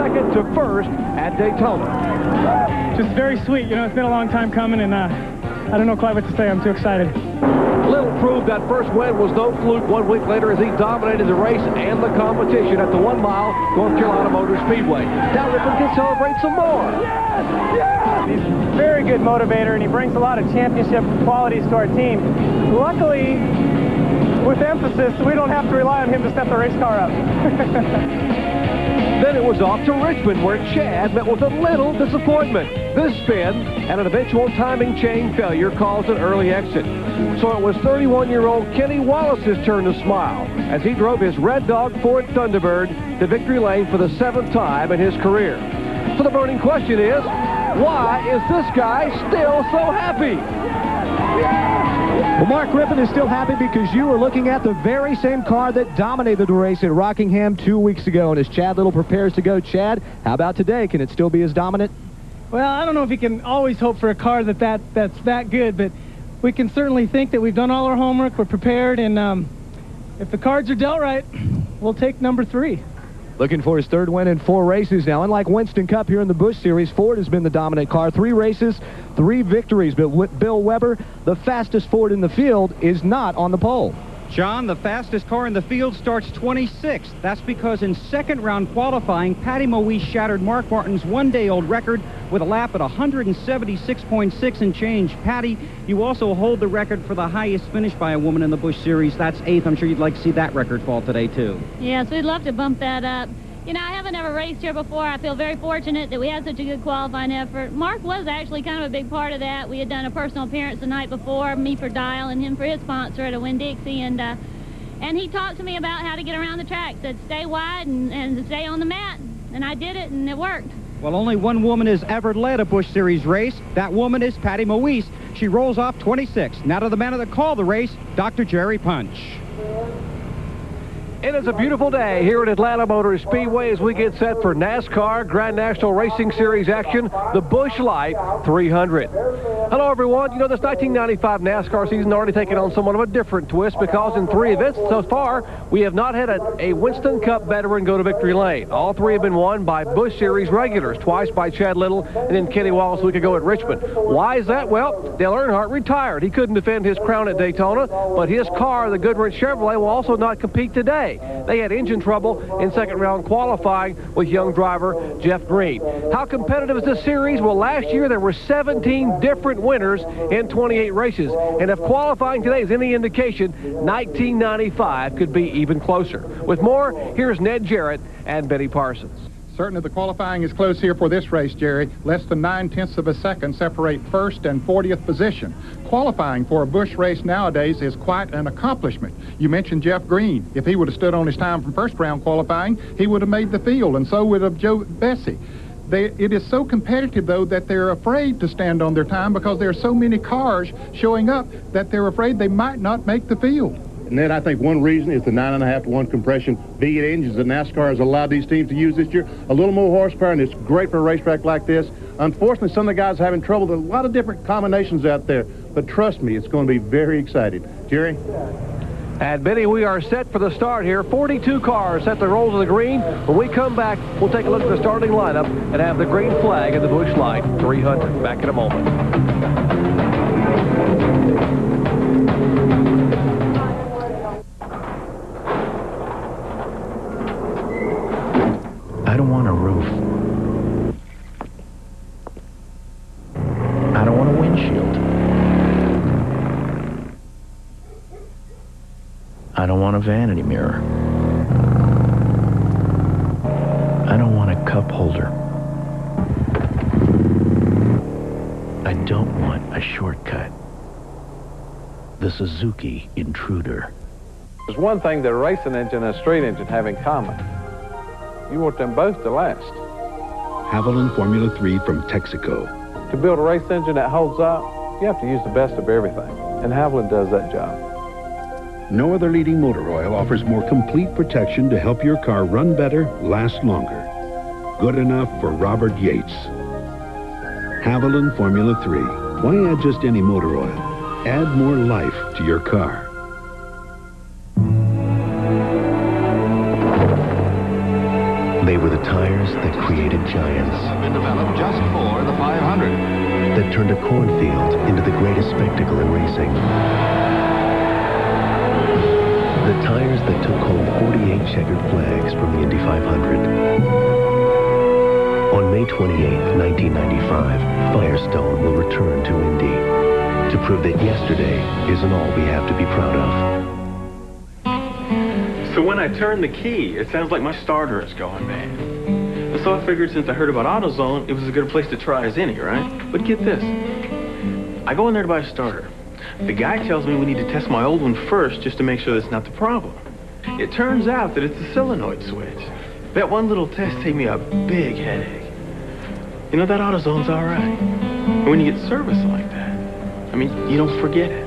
second to first at Daytona. Just very sweet. You know, it's been a long time coming, and I don't know quite what to say. I'm too excited. Little proved that first win was no fluke 1 week later as he dominated the race and the competition at the 1 mile North Carolina Motor Speedway. Now Rippon can celebrate some more. He's a very good motivator, and he brings a lot of championship qualities to our team. Luckily, with emphasis, we don't have to rely on him to step the race car up. Then it was off to Richmond, where Chad met with a little disappointment. This spin and an eventual timing chain failure caused an early exit. So it was 31-year-old Kenny Wallace's turn to smile as he drove his Red Dog Ford Thunderbird to victory lane for the 7th time in his career. So the burning question is, why is this guy still so happy? Well, Mark Rippon is still happy because you were looking at the very same car that dominated the race at Rockingham 2 weeks ago. And as Chad Little prepares to go, Chad, how about today? Can it still be as dominant? Well, I don't know if you can always hope for a car that's that good, but we can certainly think that we've done all our homework, we're prepared, and if the cards are dealt right, we'll take number 3. Looking for his 3rd win in 4 races now. Unlike Winston Cup here in the Busch Series, Ford has been the dominant car. 3 races, 3 victories. But Bill Weber, the fastest Ford in the field, is not on the pole. John, the fastest car in the field starts 26th. That's because in second-round qualifying, Patty Moise shattered Mark Martin's one-day-old record with a lap at 176.6 and change. Patty, you also hold the record for the highest finish by a woman in the Busch Series. That's 8th. I'm sure you'd like to see that record fall today, too. Yes, we'd love to bump that up. You know, I haven't ever raced here before. I feel very fortunate that we had such a good qualifying effort. Mark was actually kind of a big part of that. We had done a personal appearance the night before, me for Dial and him for his sponsor at a Winn-Dixie, and he talked to me about how to get around the track. Said stay wide and stay on the mat, and I did it, and it worked. Well, only one woman has ever led a Busch Series race. That woman is Patty Moise. She rolls off 26th. Now to the man that called the race, Dr. Jerry Punch. It is a beautiful day here at Atlanta Motor Speedway as we get set for NASCAR Grand National Racing Series action, the Busch Light 300. Hello, everyone. You know, this 1995 NASCAR season already taken on somewhat of a different twist because in 3 events so far, we have not had a Winston Cup veteran go to victory lane. All 3 have been won by Busch Series regulars, twice by Chad Little and then Kenny Wallace a week ago at Richmond. Why is that? Well, Dale Earnhardt retired. He couldn't defend his crown at Daytona, but his car, the Goodrich Chevrolet, will also not compete today. They had engine trouble in second-round qualifying with young driver Jeff Green. How competitive is this series? Well, last year there were 17 different winners in 28 races. And if qualifying today is any indication, 1995 could be even closer. With more, here's Ned Jarrett and Benny Parsons. Certainly the qualifying is close here for this race, Jerry. Less than 9/10 of a second separate first and 40th position. Qualifying for a Busch race nowadays is quite an accomplishment. You mentioned Jeff Green. If he would have stood on his time from first round qualifying, he would have made the field, and so would have Joe Bessie. It is so competitive, though, that they're afraid to stand on their time because there are so many cars showing up that they're afraid they might not make the field. And then I think one reason is the 9.5 to 1 compression V8 engines that NASCAR has allowed these teams to use this year. A little more horsepower, and it's great for a racetrack like this. Unfortunately, some of the guys are having trouble. There's a lot of different combinations out there. But trust me, it's going to be very exciting. Jerry? And Benny, we are set for the start here. 42 cars set to roll to the green. When we come back, we'll take a look at the starting lineup and have the green flag in the Busch Light 300. Back in a moment. I don't want a roof. I don't want a windshield. I don't want a vanity mirror. I don't want a cup holder. I don't want a shortcut. The Suzuki Intruder. There's one thing that a racing engine and a street engine have in common. You want them both to last. Haviland Formula 3 from Texaco. To build a race engine that holds up, you have to use the best of everything, and Haviland does that job. No other leading motor oil offers more complete protection to help your car run better, last longer. Good enough for Robert Yates. Haviland Formula 3. Why add just any motor oil? Add more life to your car. They were the tires that created giants. Have been developed just for the 500. That turned a cornfield into the greatest spectacle in racing. The tires that took home 48 checkered flags from the Indy 500. On May 28, 1995, Firestone will return to Indy to prove that yesterday isn't all we have to be proud of. So when I turn the key, it sounds like my starter is going bad. And so I figured since I heard about AutoZone, it was as good a place to try as any, right? But get this. I go in there to buy a starter. The guy tells me we need to test my old one first just to make sure that's not the problem. It turns out that it's the solenoid switch. That one little test saved me a big headache. You know, that AutoZone's all right. And when you get service like that, I mean, you don't forget it.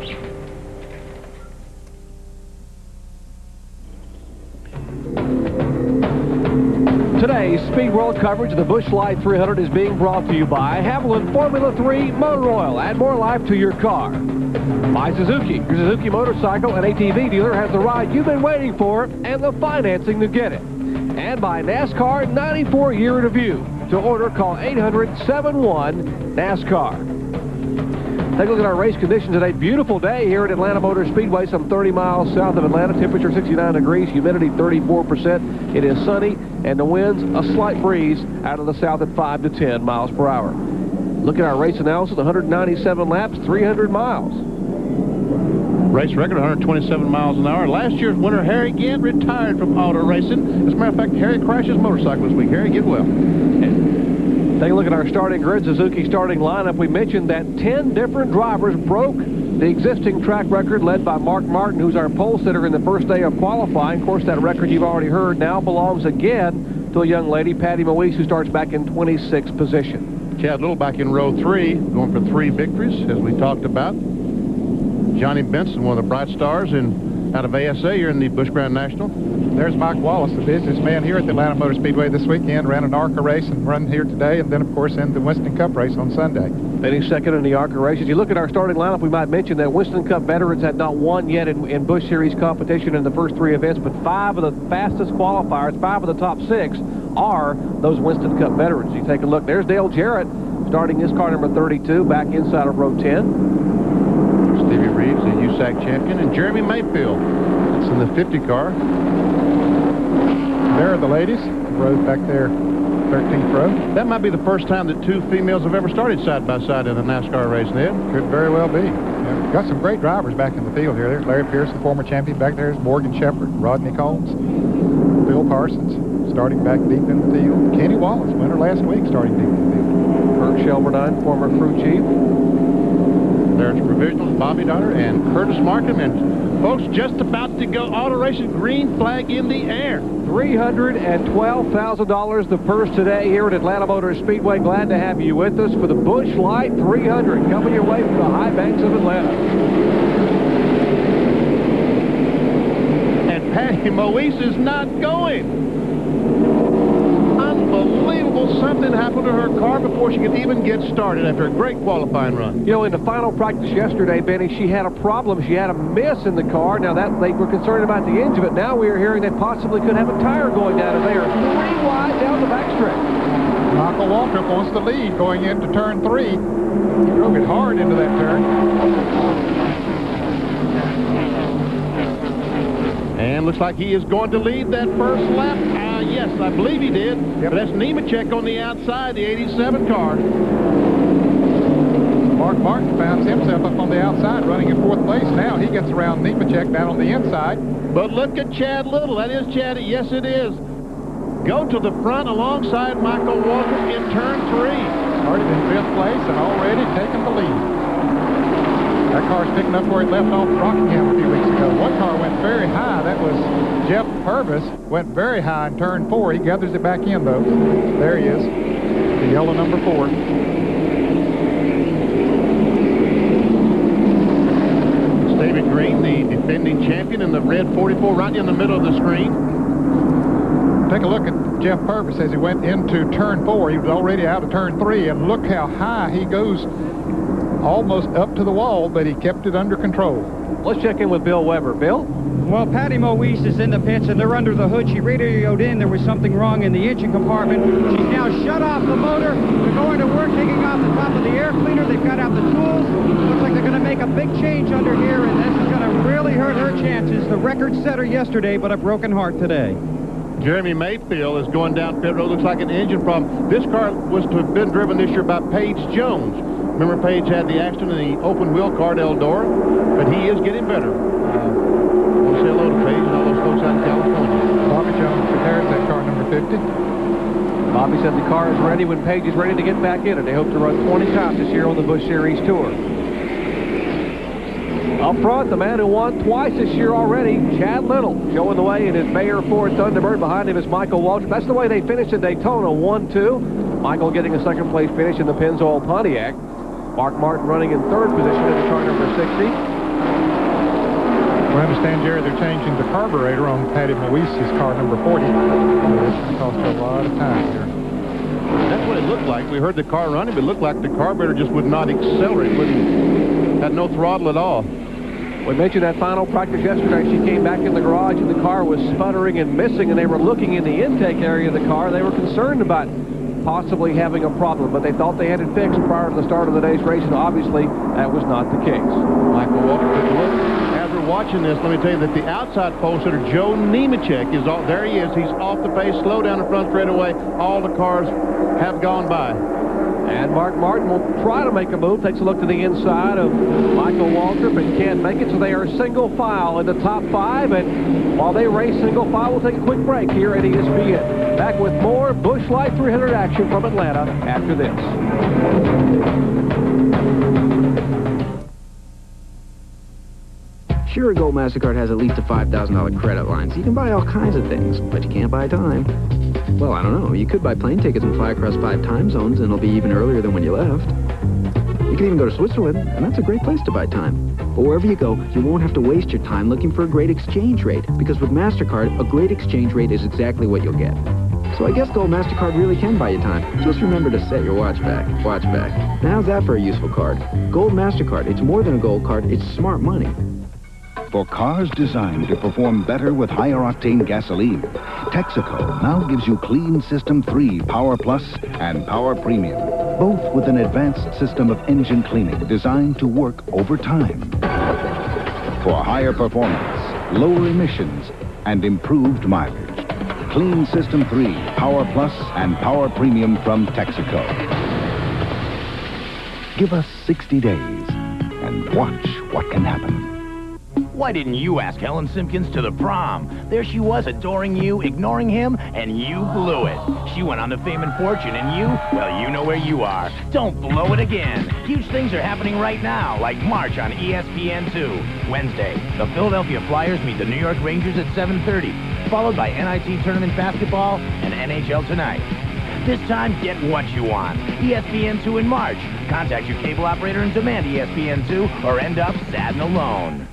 Today's Speed World coverage of the Busch Light 300 is being brought to you by Haviland Formula 3 Motor Oil. Add more life to your car. By Suzuki. Your Suzuki motorcycle and ATV dealer has the ride you've been waiting for and the financing to get it. And by NASCAR 94 Year in Review. To order, call 800-71-NASCAR. Take a look at our race conditions today. Beautiful day here at Atlanta Motor Speedway, some 30 miles south of Atlanta. Temperature 69 degrees, humidity 34%. It is sunny, and the winds a slight breeze out of the south at 5 to 10 miles per hour. Look at our race analysis, 197 laps, 300 miles. Race record, 127 miles an hour. Last year's winner, Harry Gant, retired from auto racing. As a matter of fact, Harry crashed his motorcycle this week. Harry, get well. Take a look at our starting grid, Suzuki starting lineup. We mentioned that 10 different drivers broke the existing track record led by Mark Martin, who's our pole sitter in the first day of qualifying. Of course, that record you've already heard now belongs again to a young lady, Patty Moise, who starts back in 26th position. Chad Little back in row 3, going for 3 victories, as we talked about. Johnny Benson, one of the bright stars out of ASA here in the Busch Grand National. There's Mike Wallace, the businessman here at the Atlanta Motor Speedway this weekend. Ran an ARCA race and run here today, and then, of course, in the Winston Cup race on Sunday. Finished second in the ARCA races. You look at our starting lineup, we might mention that Winston Cup veterans had not won yet in Busch Series competition in the first 3 events, but 5 of the fastest qualifiers, 5 of the top 6, are those Winston Cup veterans. You take a look. There's Dale Jarrett starting his car number 32, back inside of row 10. Stevie Reeves, the USAC champion, and Jeremy Mayfield. That's in the 50 car. There are the ladies. Row back there, 13th row. That might be the first time that 2 females have ever started side by side in a NASCAR race, Ned. Could very well be. Yeah, got some great drivers back in the field here. There's Larry Pearson, former champion. Back there's Morgan Shepherd, Rodney Combs, Bill Parsons, starting back deep in the field. Kenny Wallace, winner last week, starting deep in the field. Bert Shelberdine, former crew chief. There's Provisionals, Bobby Donner, and Curtis Markham. And folks, just about to go auto racing, green flag in the air. $312,000 the purse today here at Atlanta Motor Speedway. Glad to have you with us for the Busch Light 300, coming your way from the high banks of Atlanta. And Patty Moise is not going. Unbelievable. Something happened to her car before she could even get started after a great qualifying run. You know, in the final practice yesterday, Benny, she had a problem. She had a miss in the car. Now, that they were concerned about the engine, but now we are hearing they possibly could have a tire going down, as they are 3 wide down the backstretch. Michael Walker wants the lead going into turn 3. He drove it hard into that turn. And looks like he is going to lead that first lap. Yes, I believe he did. Yep. But that's Nemechek on the outside, the 87 car. Mark Martin finds himself up on the outside, running in 4th place. Now he gets around Nemechek down on the inside. But look at Chad Little. That is Chad. Yes, it is. Go to the front alongside Michael Walker in turn 3. Started in 5th place and already taken the lead. That car's picking up where it left off Rockingham a few weeks ago. One car went very high. That was Jeff Purvis. Went very high in turn 4. He gathers it back in, though. There he is. The yellow number 4. David Green, the defending champion, in the red 44 right in the middle of the screen. Take a look at Jeff Purvis as he went into turn 4. He was already out of turn 3, and look how high he goes almost up to the wall, but he kept it under control. Let's check in with Bill Weber. Bill? Well, Patty Moise is in the pits, and they're under the hood. She radioed in there was something wrong in the engine compartment. She's now shut off the motor. They're going to work taking off the top of the air cleaner. They've got out the tools. Looks like they're going to make a big change under here, and this is going to really hurt her chances. The record setter yesterday, but a broken heart today. Jeremy Mayfield is going down pit road. Looks like an engine problem. This car was to have been driven this year by Paige Jones. Remember, Paige had the accident in the open wheel car at Eldora, but he is getting better. We'll say hello to Paige and all those folks out in California. Bobby Jones prepares that car number 50. Bobby said the car is ready when Paige is ready to get back in it. They hope to run 20 times this year on the Busch Series Tour. Up front, the man who won twice this year already, Chad Little, showing the way in his Mayer Ford Thunderbird. Behind him is Michael Waltrip. That's the way they finished in Daytona, 1-2. Michael getting a second-place finish in the Pennzoil Pontiac. Mark Martin running in third position in the car number 60. We understand, Jerry, they're changing the carburetor on Patty Moise's car number 40. It's going to cost her a lot of time here. That's what it looked like. We heard the car running, but it looked like the carburetor just would not accelerate. Had no throttle at all. We mentioned that final practice yesterday. She came back in the garage and the car was sputtering and missing, and they were looking in the intake area of the car. They were concerned about possibly having a problem, but they thought they had it fixed prior to the start of the day's race, and obviously that was not the case. Michael Walker took a look. As we're watching this, let me tell you that the outside pole sitter, Joe Nemechek, is all, there he is. He's off the pace, slow down the front straightaway. All the cars have gone by. And Mark Martin will try to make a move. Takes a look to the inside of Michael Waltrip and can't make it, so they are single file in the top 5. And while they race single file, we'll take a quick break here at ESPN. Back with more Busch Light 300 action from Atlanta after this. Sure, Gold MasterCard has at least a $5,000 credit line, so you can buy all kinds of things, but you can't buy time. Well, I don't know. You could buy plane tickets and fly across 5 time zones, and it'll be even earlier than when you left. You can even go to Switzerland, and that's a great place to buy time. But wherever you go, you won't have to waste your time looking for a great exchange rate, because with MasterCard, a great exchange rate is exactly what you'll get. So I guess Gold MasterCard really can buy you time. Just remember to set your watch back. Watch back. Now, how's that for a useful card? Gold MasterCard. It's more than a gold card. It's smart money. For cars designed to perform better with higher-octane gasoline, Texaco now gives you Clean System 3 Power Plus and Power Premium, both with an advanced system of engine cleaning designed to work over time. For higher performance, lower emissions, and improved mileage, Clean System 3 Power Plus and Power Premium from Texaco. Give us 60 days and watch what can happen. Why didn't you ask Helen Simpkins to the prom? There she was, adoring you, ignoring him, and you blew it. She went on to fame and fortune, and you, well, you know where you are. Don't blow it again. Huge things are happening right now, like March on ESPN2. Wednesday, the Philadelphia Flyers meet the New York Rangers at 7:30, followed by NIT tournament basketball and NHL Tonight. This time, get what you want. ESPN2 in March. Contact your cable operator and demand ESPN2 or end up sad and alone.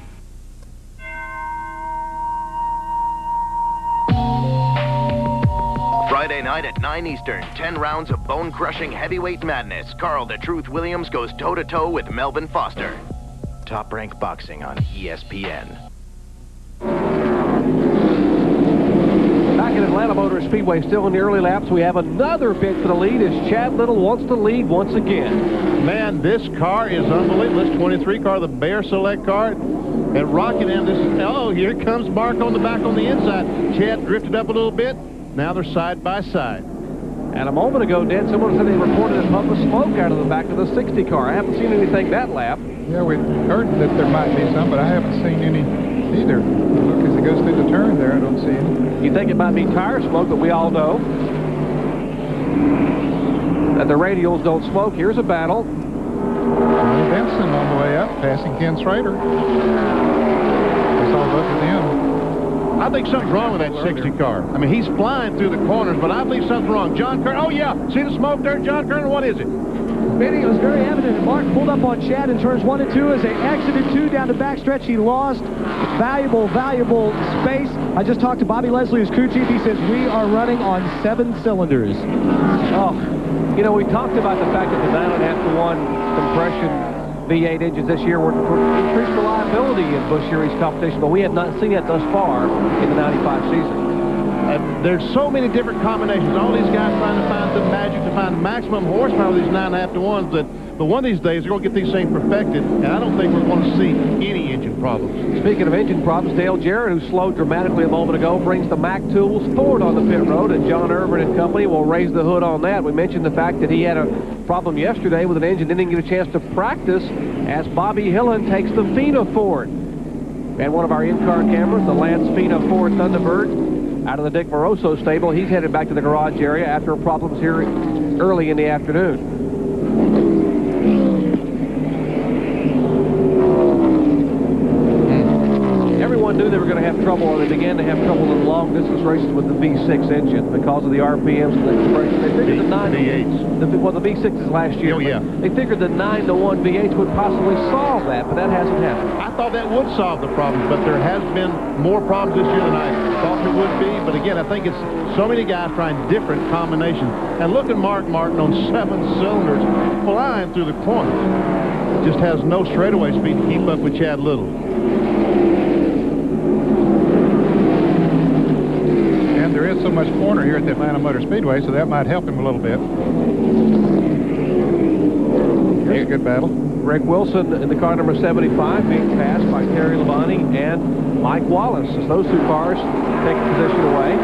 Friday night at 9 Eastern, 10 rounds of bone-crushing heavyweight madness. Carl the Truth Williams goes toe-to-toe with Melvin Foster. Top Rank Boxing on ESPN. Back at Atlanta Motor Speedway, still in the early laps, we have another bid for the lead as Chad Little wants to lead once again. Man, this car is unbelievable. This 23 car, the Bear Select car at Rockingham. This is, oh, here comes Mark on the back on the inside. Chad drifted up a little bit. Now they're side by side. And a moment ago, Dan, someone said they reported a puff of smoke out of the back of the 60 car. I haven't seen anything that lap. Yeah, we heard that there might be some, but I haven't seen any either. Look, as it goes through the turn there, I don't see any. You think it might be tire smoke, but we all know that the radials don't smoke. Here's a battle. Johnny Benson on the way up, passing Ken Schrader. That's all up with him. I think something's wrong with that 60 car. I mean, he's flying through the corners, but I believe something's wrong. John Kerner, oh yeah, see the smoke there, John Kerner, what is it? Benny, it was very evident that Mark pulled up on Chad in turns 1 and 2 as they exited 2 down the backstretch. He lost valuable space. I just talked to Bobby Leslie, his crew chief. He says, we are running on 7 cylinders. Oh, you know, we talked about the fact that the 9.5 to 1 compression V8 engines this year were for increased reliability in Busch Series competition, but we have not seen it thus far in the 95 season. There's so many different combinations. All these guys trying to find the magic to find maximum horsepower with these 9.5 to 1s. But one of these days, they're going to get these things perfected, and I don't think we're going to see any engine problems. Speaking of engine problems, Dale Jarrett, who slowed dramatically a moment ago, brings the Mack tools forward on the pit road, and John Irvin and company will raise the hood on that. We mentioned the fact that he had a problem yesterday with an engine, didn't get a chance to practice as Bobby Hillen takes the Fina Ford. And one of our in-car cameras, the Lance Fina Ford Thunderbird, out of the Dick Moroso stable. He's headed back to the garage area after problems here early in the afternoon. Everyone knew they were going to have trouble, or they began to have trouble in long-distance races with the V6 engine because of the RPMs and the compression. They figured the V6s last year. Oh, yeah. They figured the 9-to-1 V8s would possibly solve that, but that hasn't happened. I thought that would solve the problems, but there has been more problems this year than I thought there would be. But again, I think it's so many guys trying different combinations. And look at Mark Martin on 7 cylinders flying through the corners. Just has no straightaway speed to keep up with Chad Little. And there is so much corner here at the Atlanta Motor Speedway, so that might help him a little bit. Here's a good battle. Rick Wilson in the car number 75 being passed by Terry Labonte and Mike Wallace as those two cars take a position away.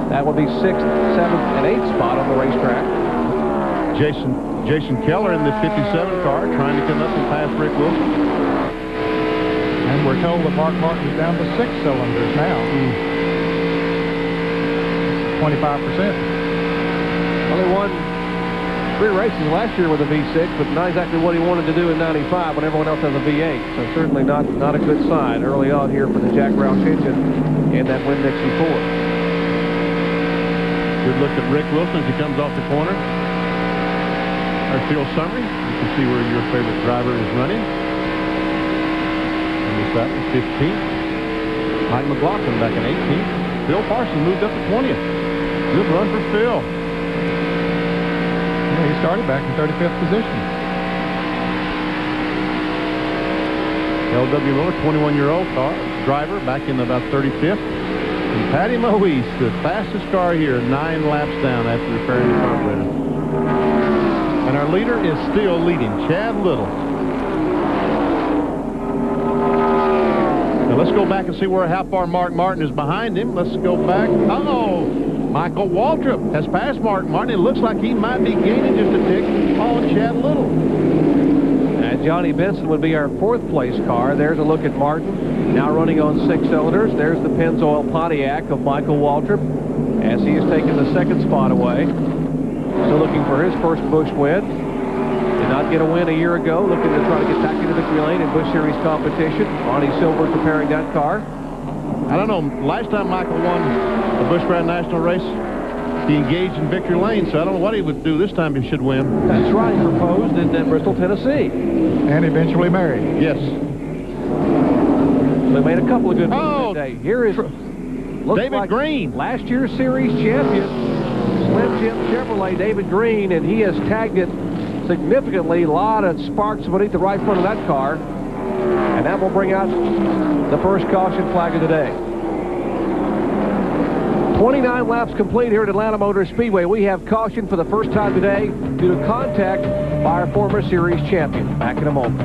That would be 6th, 7th, and 8th spot on the racetrack. Jason Keller in the 57 car trying to come up and pass Rick Wilson. And we're told that Mark Martin is down to 6 cylinders now. 25%. Well, they won 3 races last year with a V6, but not exactly what he wanted to do in 95 when everyone else has a V8. So certainly not a good sign early on here for the Jack Roush engine in that Winn-Dixie Ford. Good look at Rick Wilson as he comes off the corner. Our field summary. You can see where your favorite driver is running. And this that was 15th. Mike McLaughlin back in 18th. Phil Parson moved up to 20th. Good run for Phil. Yeah, he started back in 35th position. L.W. Miller, 21-year-old driver, back in about 35th. And Patty Moise, the fastest car here, 9 laps down after repairing the carburetor. And our leader is still leading, Chad Little. Now let's go back and see how far Mark Martin is behind him. Let's go back. Uh-oh! Michael Waltrip has passed Mark Martin. It looks like he might be gaining just a tick on Chad Little. And Johnny Benson would be our 4th place car. There's a look at Martin, now running on 6 cylinders. There's the Pennzoil Pontiac of Michael Waltrip as he has taken the 2nd spot away. Still looking for his first Busch win. Did not get a win a year ago. Looking to try to get back into victory lane in Busch Series competition. Ronnie Silver preparing that car. I don't know. Last time Michael won the Busch Grand National race, he engaged in victory lane, so I don't know what he would do this time if he should win. That's right. He proposed in Bristol, Tennessee. And eventually married. Yes. They made a couple of good moves today. Here is David Green. Last year's series champion, Slim Jim Chevrolet, David Green, and he has tagged it significantly. A lot of sparks beneath the right front of that car. And that will bring out the first caution flag of the day. 29 laps complete here at Atlanta Motor Speedway. We have caution for the first time today due to contact by our former series champion. Back in a moment.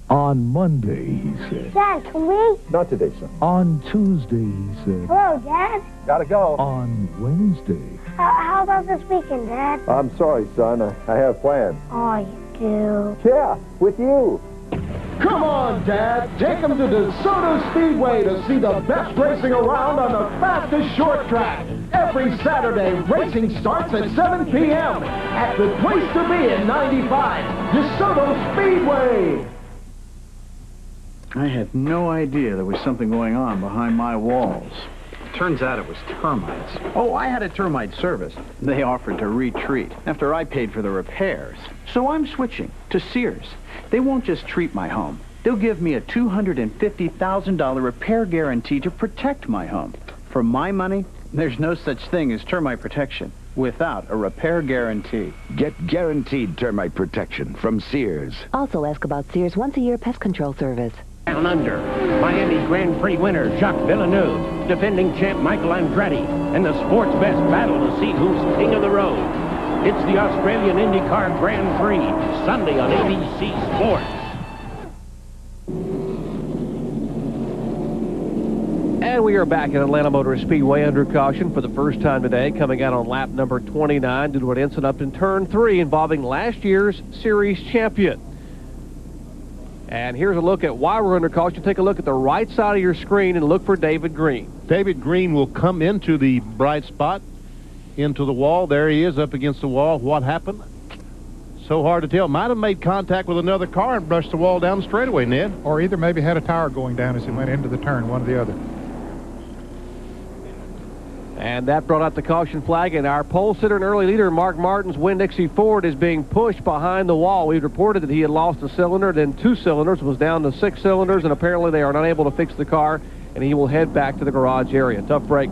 On Monday, he said. Dad, can we? Not today, son. On Tuesday, he said. Hello, Dad. Gotta go. On Wednesday. How about this weekend, Dad? I'm sorry, son. I have plans. Oh, you do? Yeah, with you. Come on, Dad. Take them to DeSoto Speedway to see the best racing around on the fastest short track. Every Saturday, racing starts at 7 p.m. at the place to be in 95, DeSoto Speedway. I had no idea there was something going on behind my walls. Turns out it was termites. Oh, I had a termite service. They offered to retreat after I paid for the repairs. So I'm switching to Sears. They won't just treat my home. They'll give me a $250,000 repair guarantee to protect my home. For my money, there's no such thing as termite protection. without a repair guarantee. Get guaranteed termite protection from Sears. Also ask about Sears' once-a-year pest control service. Down under, Miami Grand Prix winner Jacques Villeneuve, defending champ Michael Andretti, and the sports best battle to see who's king of the road. It's the Australian IndyCar Grand Prix, Sunday on ABC Sports. And we are back at Atlanta Motor Speedway under caution for the first time today, coming out on lap number 29 due to an incident up in turn 3 involving last year's series champion. And here's a look at why we're under caution. Take a look at the right side of your screen and look for David Green. David Green will come into the bright spot, into the wall. There he is up against the wall. What happened? So hard to tell. Might have made contact with another car and brushed the wall down the straightaway, Ned. Or either maybe had a tire going down as he went into the turn, one or the other. And that brought out the caution flag, and our pole sitter and early leader, Mark Martin's Winn-Dixie Ford, is being pushed behind the wall. We reported that he had lost a cylinder, then 2 cylinders, was down to 6 cylinders, and apparently they are not able to fix the car, and he will head back to the garage area. Tough break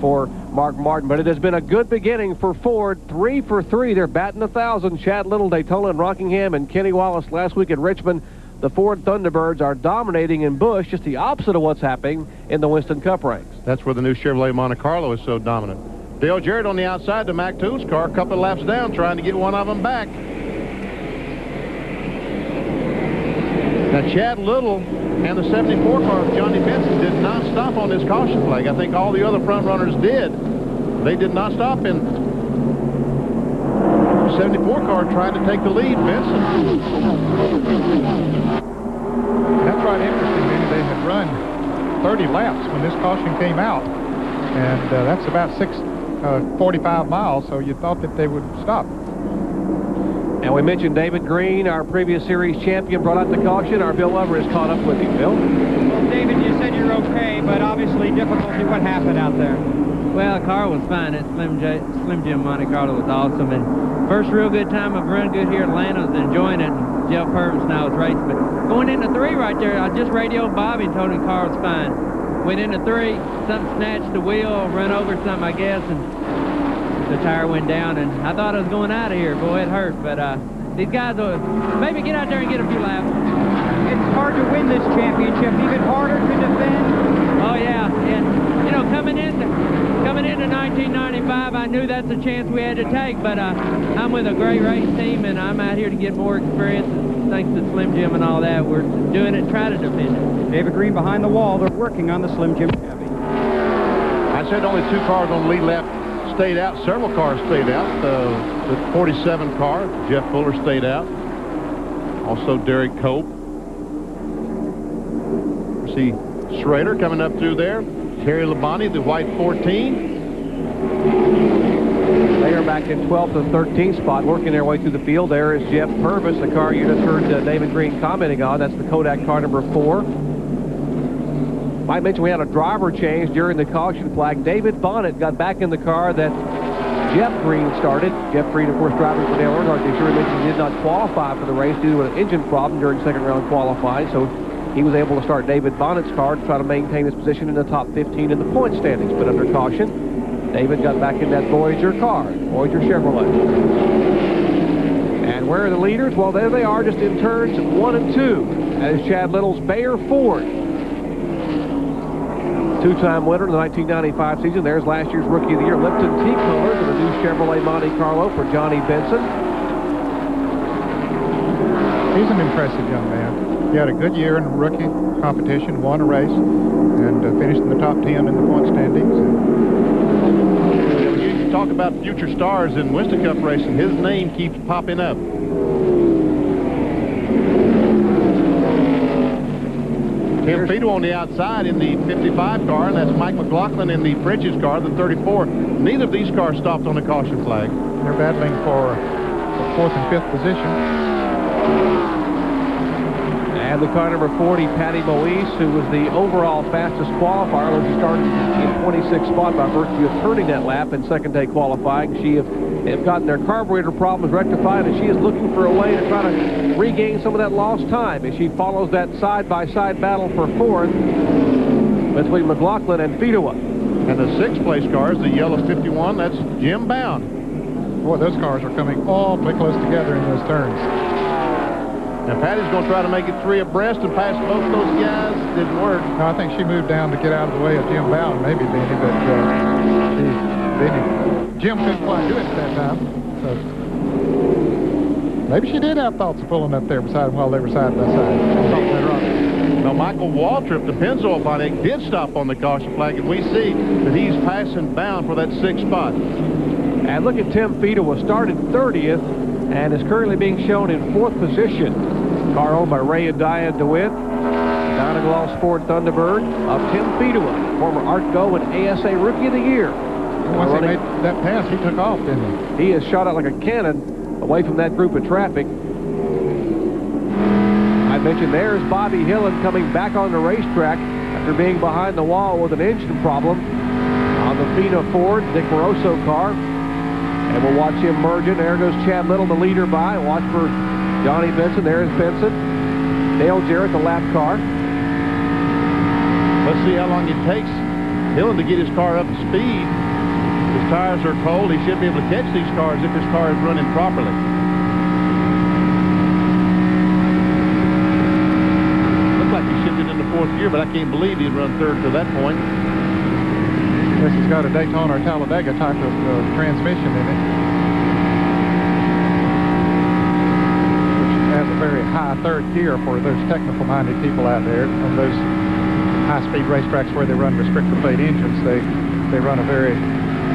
for Mark Martin, but it has been a good beginning for Ford. 3 for 3. They're batting 1,000. Chad Little, Daytona, and Rockingham, and Kenny Wallace last week at Richmond. The Ford Thunderbirds are dominating in Busch, just the opposite of what's happening in the Winston Cup ranks. That's where the new Chevrolet Monte Carlo is so dominant. Dale Jarrett on the outside, the Mac Tools car, a couple of laps down, trying to get one of them back. Now, Chad Little and the 74 car of Johnny Benson did not stop on this caution flag. I think all the other front runners did. They did not stop, and the 74 car tried to take the lead, Benson. That's right interesting, Benny. They had run 30 laps when this caution came out, and that's about 45 miles, so you thought that they would stop. And we mentioned David Green, our previous series champion, brought out the caution. Our Bill Lover has caught up with you. Bill? Well, David, you said you're okay, but obviously difficulty. What happened out there? Well, the car was fine. That Slim Jim Monte Carlo was awesome. And first real good time I've run good here at Atlanta. I was enjoying it. And Jeff Purvis and I was racing. But going into 3 right there, I just radioed Bobby and told him the car was fine. Went into 3, something snatched the wheel, run over something, I guess, and the tire went down. And I thought I was going out of here. Boy, it hurt. But these guys will maybe get out there and get a few laps. It's hard to win this championship, even harder to defend. Oh, yeah. And, you know, coming into 1995, I knew that's a chance we had to take, but I'm with a great race team, and I'm out here to get more experience. And thanks to Slim Jim and all that, we're doing it, try to defend it. David Green behind the wall. They're working on the Slim Jim Chevy. I said only 2 cars on the lead lap stayed out. Several cars stayed out. The 47 car, Jeff Fuller, stayed out. Also Derek Cope. See Schrader coming up through there. Terry Labonte, the white 14. They are back in 12th and 13th spot, working their way through the field. There is Jeff Purvis, the car you just heard David Green commenting on. That's the Kodak car number 4. Might mention we had a driver change during the caution flag. David Bonnet got back in the car that Jeff Green started. Jeff Green, of course, driving for Dale Earnhardt this year. He mentioned he did not qualify for the race due to an engine problem during second round qualifying, so he was able to start David Bonnet's car to try to maintain his position in the top 15 in the point standings. But under caution, David got back in that Voyager car, Voyager Chevrolet. And where are the leaders? Well, there they are, just in turns 1 and 2. That is Chad Little's Bayer Ford. 2-time winner in the 1995 season. There's last year's Rookie of the Year, Lipton T colors, and the new Chevrolet Monte Carlo for Johnny Benson. He's an impressive young man. He had a good year in rookie competition, won a race, and finished in the top 10 in the point standings. When you talk about future stars in Winston Cup racing, his name keeps popping up. Tim Fido on the outside in the 55 car, and that's Mike McLaughlin in the French's car, the 34. Neither of these cars stopped on the caution flag. They're battling for the 4th and 5th position. And the car number 40, Patty Moise, who was the overall fastest qualifier, when she started in 26th spot by virtue of turning that lap in second-day qualifying. She have gotten their carburetor problems rectified, and she is looking for a way to try to regain some of that lost time as she follows that side-by-side battle for 4th between McLaughlin and Fidoa. And the 6th place car is the yellow 51. That's Jim Bound. Boy, those cars are coming awfully close together in those turns. Now, Patty's going to try to make it 3 abreast and pass both those guys. Didn't work. No, I think she moved down to get out of the way of Jim Bowden, maybe Benny, but Jim couldn't quite do it at that time. So maybe she did have thoughts of pulling up there beside him while they were side by side. Now, Michael Waltrip, the Pennzoil Pontiac, did stop on the caution flag, and we see that he's passing bound for that 6th spot. And look at Tim Fedewa, started 30th and is currently being shown in 4th position. Car owned by Ray and Diane DeWitt. Donegal Ford Thunderbird of Tim Fedewa, former ARTCO and ASA Rookie of the Year. Once he made that pass, he took off, didn't he? He has shot out like a cannon away from that group of traffic. I mentioned there's Bobby Hillen coming back on the racetrack after being behind the wall with an engine problem on the Fina Ford Dick Moroso car. And we'll watch him merge in. There goes Chad Little, the leader by. Watch for Johnny Benson. There's Benson. Dale Jarrett, the lap car. Let's see how long it takes Hillen to get his car up to speed. His tires are cold. He should be able to catch these cars if his car is running properly. Looks like he shifted into 4th gear, but I can't believe he'd run 3rd to that point. This has got a Daytona or Talladega type of transmission in it, which has a very high 3rd gear for those technical-minded people out there. On those high-speed racetracks where they run restrictor plate engines, they run a very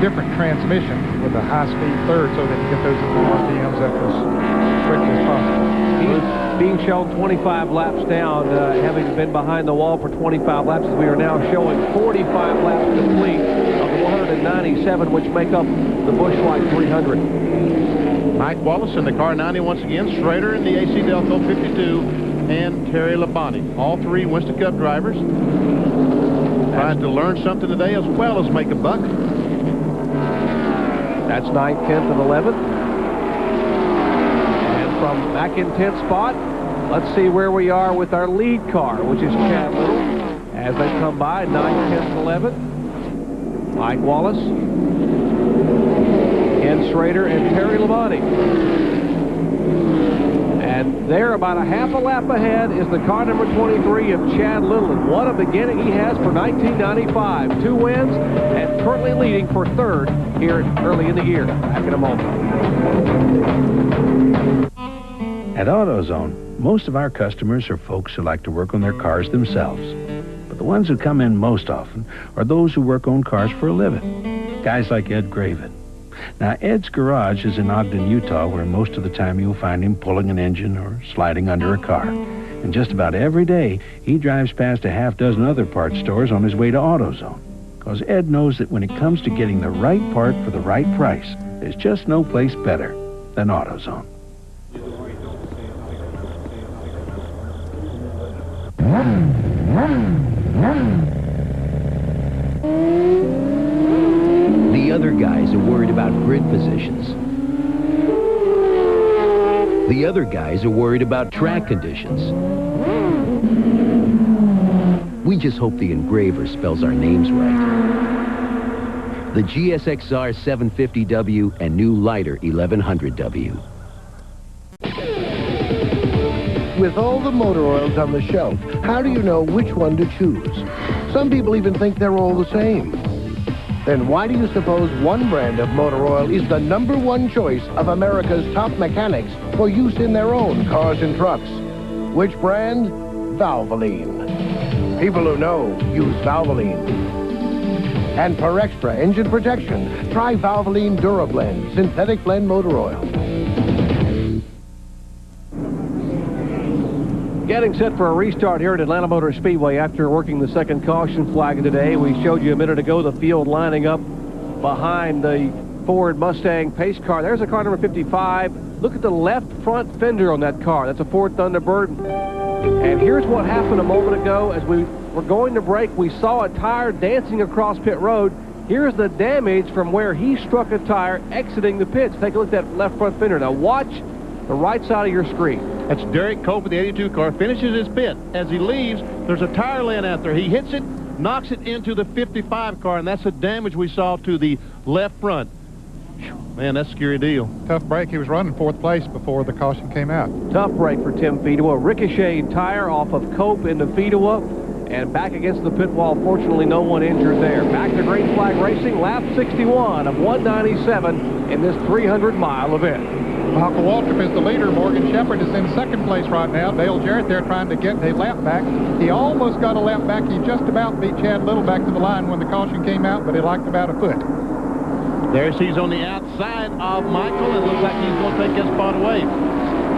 different transmission with a high-speed 3rd so they can get those RPMs up as quickly as possible. He's being shown 25 laps down, having been behind the wall for 25 laps. As we are now showing 45 laps complete of the 197, which make up the Busch Light 300. Mike Wallace in the car 90 once again. Schrader in the AC Delco 52, and Terry Labonte. All 3 Winston Cup drivers. Trying to learn something today as well as make a buck. That's 9th, 10th, and 11th. And from back in 10th spot, let's see where we are with our lead car, which is Chad Little. As they come by, 9th, 10th, 11th. Mike Wallace, Ken Schrader, and Terry Labonte. And there, about a half a lap ahead, is the car number 23 of Chad Little. And what a beginning he has for 1995. 2 wins and currently leading for 3rd here early in the year. Back in a moment. At AutoZone, most of our customers are folks who like to work on their cars themselves. But the ones who come in most often are those who work on cars for a living. Guys like Ed Graven. Now, Ed's garage is in Ogden, Utah, where most of the time you'll find him pulling an engine or sliding under a car. And just about every day, he drives past a half dozen other parts stores on his way to AutoZone. Because Ed knows that when it comes to getting the right part for the right price, there's just no place better than AutoZone. The other guys are worried about grid positions. The other guys are worried about track conditions. We just hope the engraver spells our names right. The GSXR 750W and new lighter 1100W. With all the motor oils on the shelf, how do you know which one to choose? Some people even think they're all the same. Then why do you suppose one brand of motor oil is the #1 choice of America's top mechanics for use in their own cars and trucks? Which brand? Valvoline. People who know use Valvoline. And for extra engine protection, try Valvoline DuraBlend synthetic blend motor oil. Getting set for a restart here at Atlanta Motor Speedway after working the second caution flag today. We showed you a minute ago the field lining up behind the Ford Mustang pace car. There's a car number 55. Look at the left front fender on that car. That's a Ford Thunderbird. And here's what happened a moment ago. As we were going to break, we saw a tire dancing across pit road. Here's the damage from where he struck a tire exiting the pits. Take a look at that left front fender. Now watch the right side of your screen. That's Derek Cope of the 82 car. Finishes his pit. As he leaves, there's a tire laying out there. He hits it, knocks it into the 55 car, and that's the damage we saw to the left front. Man, that's a scary deal. Tough break. He was running 4th place before the caution came out. Tough break for Tim Fedewa. Ricocheted tire off of Cope into Fedewa and back against the pit wall. Fortunately, no one injured there. Back to Green Flag Racing, lap 61 of 197 in this 300-mile event. Michael Waltrip is the leader. Morgan Shepherd is in 2nd place right now. Dale Jarrett there trying to get a lap back. He almost got a lap back. He just about beat Chad Little back to the line when the caution came out, but he lacked about a foot. There he's on the outside of Michael, and looks like he's going to take his spot away.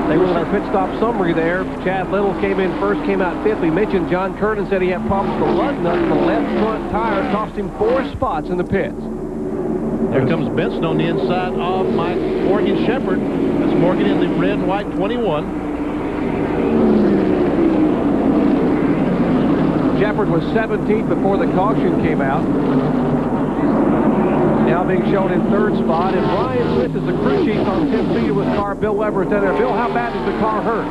They were in our pit stop summary there. Chad Little came in first, came out 5th. We mentioned John Curtin said he had problems with the lug nut. The left front tire cost him 4 spots in the pits. There comes Benson on the inside of Morgan Shepherd. That's Morgan in the red and white 21. Shepherd was 17th before the caution came out. Now being shown in 3rd spot, and Brian Smith is the crew chief on Tim Fedewa's car. Bill Weber is down there. Bill, how bad is the car hurt?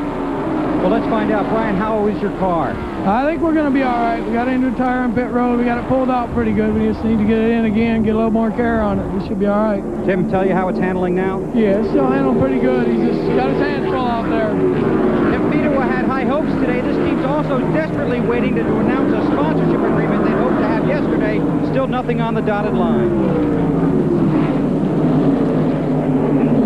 Well, let's find out. Brian, how is your car? I think we're going to be all right. We got a new tire on pit road. We got it pulled out pretty good. We just need to get it in again, get a little more care on it. We should be all right. Tim, tell you how it's handling now? Yeah, it's still handling pretty good. He's just got his hands full out there. Tim Fedewa had high hopes today. This team's also desperately waiting to announce a sponsorship agreement they hoped to have yesterday. Still nothing on the dotted line.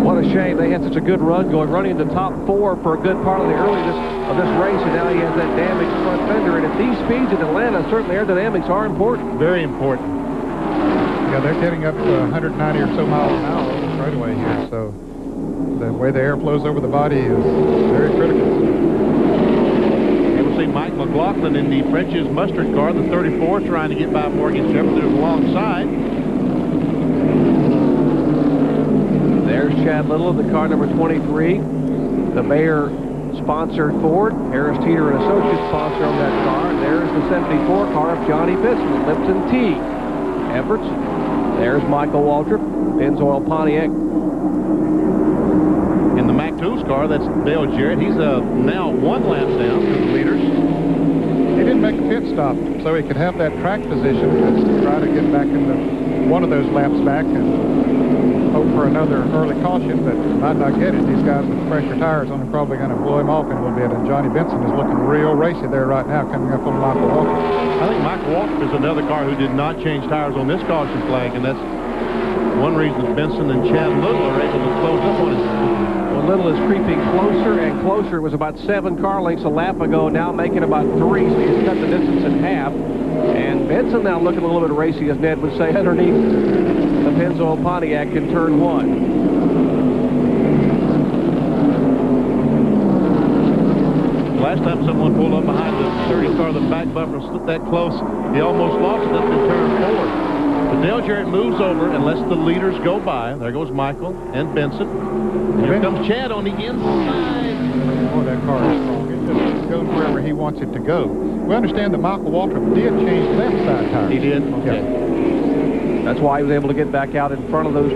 What a shame. They had such a good run going, running in the top 4 for a good part of the earliness of this race, and now he has that damaged front fender. And at these speeds in Atlanta, certainly aerodynamics are important. Very important. Yeah, they're getting up to 190 or so miles an hour on the straightaway here, so the way the air flows over the body is very critical. And we'll see Mike McLaughlin in the French's Mustard car, the 34, trying to get by Morgan Shepherd alongside. There's Chad Little in the car number 23. The Bayer-sponsored Ford. Harris Teeter and Associates sponsor on that car. And there's the 74 car of Johnny Benson, Lipton T. Efforts. There's Michael Waltrip, Pennzoil Pontiac. In the Mac Tools car, that's Dale Jarrett. He's now 1 lap down to the leaders. He didn't make a pit stop, so he could have that track position to try to get back into one of those laps back and hope for another early caution, but might not get it. These guys with pressure tires on are probably going to blow him off in a little bit, and Johnny Benson is looking real racy there right now, coming up on Michael Waltrip. I think Michael Waltrip is another car who did not change tires on this caution flag, and that's one reason that Benson and Chad Little are able to close up on it. Well, Little is creeping closer and closer. It was about 7 car lengths a lap ago, now making about 3, so he's cut the distance in half. And Benson now looking a little bit racy, as Ned would say, underneath the Pennzoil Pontiac in turn 1. Last time someone pulled up behind the 30 car, the back bumper slipped that close, he almost lost it up in turn 4. But Dale Jarrett moves over and lets the leaders go by. There goes Michael and Benson. And here comes Chad on the inside. Boy, that car is strong. It just goes wherever he wants it to go. We understand that Michael Waltrip did change left side tires. He did? Okay. Yeah. That's why he was able to get back out in front of those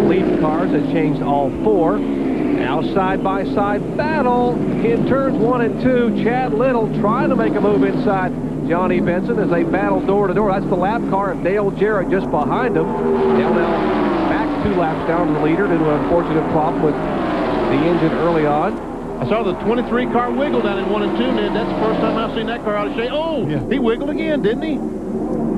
lead cars that changed all 4. Now side-by-side battle in turns 1 and 2. Chad Little trying to make a move inside Johnny Benson as they battle door to door. That's the lap car of Dale Jarrett just behind him. Dale now back 2 laps down to the leader due to an unfortunate problem with the engine early on. I saw the 23 car wiggle down in 1 and 2, Ned. That's the first time I've seen that car out of shape. Oh, yeah. He wiggled again, didn't he?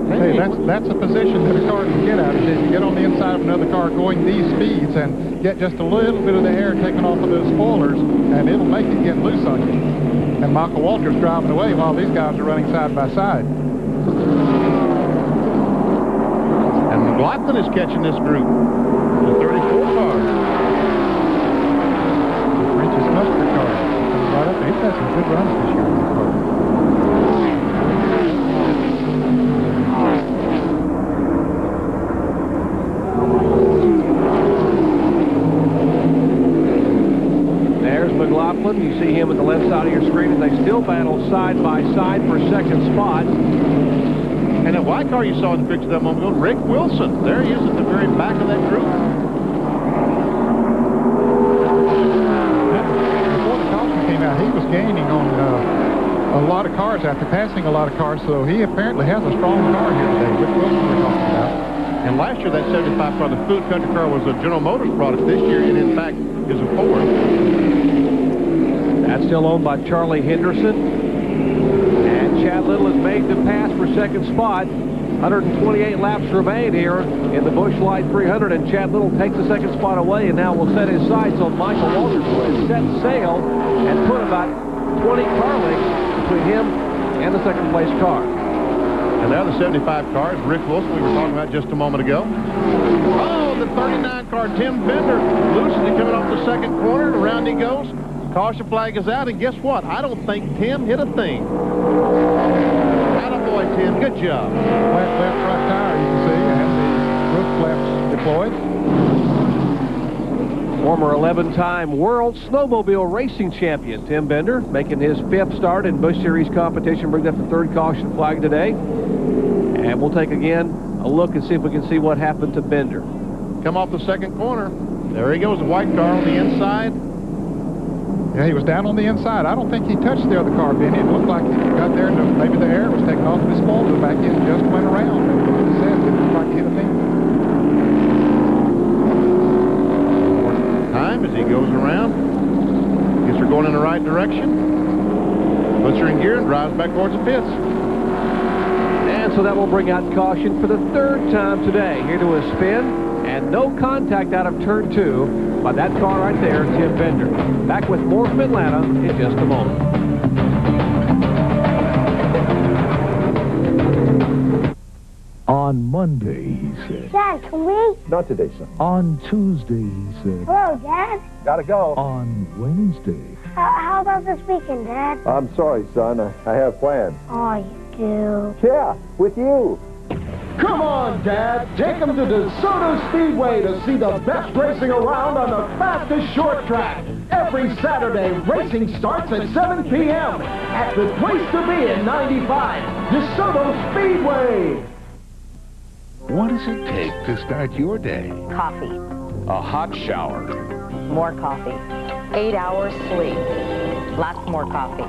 Hey, that's a position that a car can get out of. If you get on the inside of another car going these speeds and get just a little bit of the air taken off of those spoilers, and it'll make it get loose on you. And Michael Waltrip's driving away while these guys are running side by side. And McLaughlin is catching this group. The 34 car. French's Mustard car. Right up there. He's had some good runs this year in the car. There's McLaughlin. You see him at the left side of your screen, and they still battle side by side for second spot. And that white car you saw in the picture that moment ago, Rick Wilson. There he is at the very back of that group. Before the caution came out, he was gaining on a lot of cars after passing a lot of cars, so he apparently has a strong car here today. Rick Wilson we're talking about. And last year, that 75 car, the Food Country car, was a General Motors product. This year, it in fact is a Ford. That's still owned by Charlie Henderson. And Chad Little has made the pass for second spot. 128 laps remain here in the Busch Light 300, and Chad Little takes the second spot away and now will set his sights on Michael Walters, who has set sail and put about 20 car lengths between him and the second place car. And now the 75 car is Rick Wilson, we were talking about just a moment ago. Oh, the 39 car, Tim Bender, loosely coming off the second corner, and around he goes. Caution flag is out, and guess what? I don't think Tim hit a thing. Attaboy, Tim. Good job. Flat left right tire, you can see. I have the roof flaps deployed. Former 11-time World Snowmobile Racing Champion Tim Bender making his 5th start in Busch Series competition, brings up the 3rd caution flag today. And we'll take again a look and see if we can see what happened to Bender. Come off the second corner. There he goes, the white car on the inside. Yeah, he was down on the inside. I don't think he touched the other car, Benny. It looked like he got there and maybe the air was taken off of his spoiler. The back end just went around. Maybe what he said, it looked like he hit a thing. Time as he goes around. Gets her going in the right direction. Puts her in gear and drives back towards the pits. And so that will bring out caution for the 3rd time today. Here to a spin. And no contact out of turn 2 by that car right there, Tim Bender. Back with more from Atlanta in just a moment. On Monday, he said. Dad, can we? Not today, son. On Tuesday, he said. Hello, Dad. Gotta go. On Wednesday. How about this weekend, Dad? I'm sorry, son. I have plans. Oh, you do? Yeah, with you. Come on, Dad. Take them to DeSoto Speedway to see the best racing around on the fastest short track. Every Saturday, racing starts at 7 p.m. at the place to be in 95, DeSoto Speedway. What does it take to start your day? Coffee. A hot shower. More coffee. 8 hours sleep. Lots more coffee.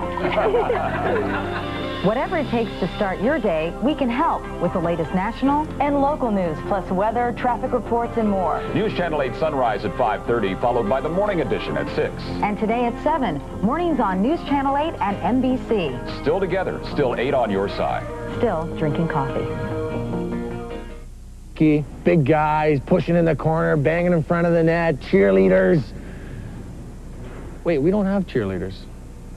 Whatever it takes to start your day, we can help with the latest national and local news, plus weather, traffic reports, and more. News Channel 8 Sunrise at 5:30, followed by the morning edition at 6. And today at 7, mornings on News Channel 8 and NBC. Still together, still 8 on your side. Still drinking coffee. Big guys pushing in the corner, banging in front of the net, cheerleaders. Wait, we don't have cheerleaders.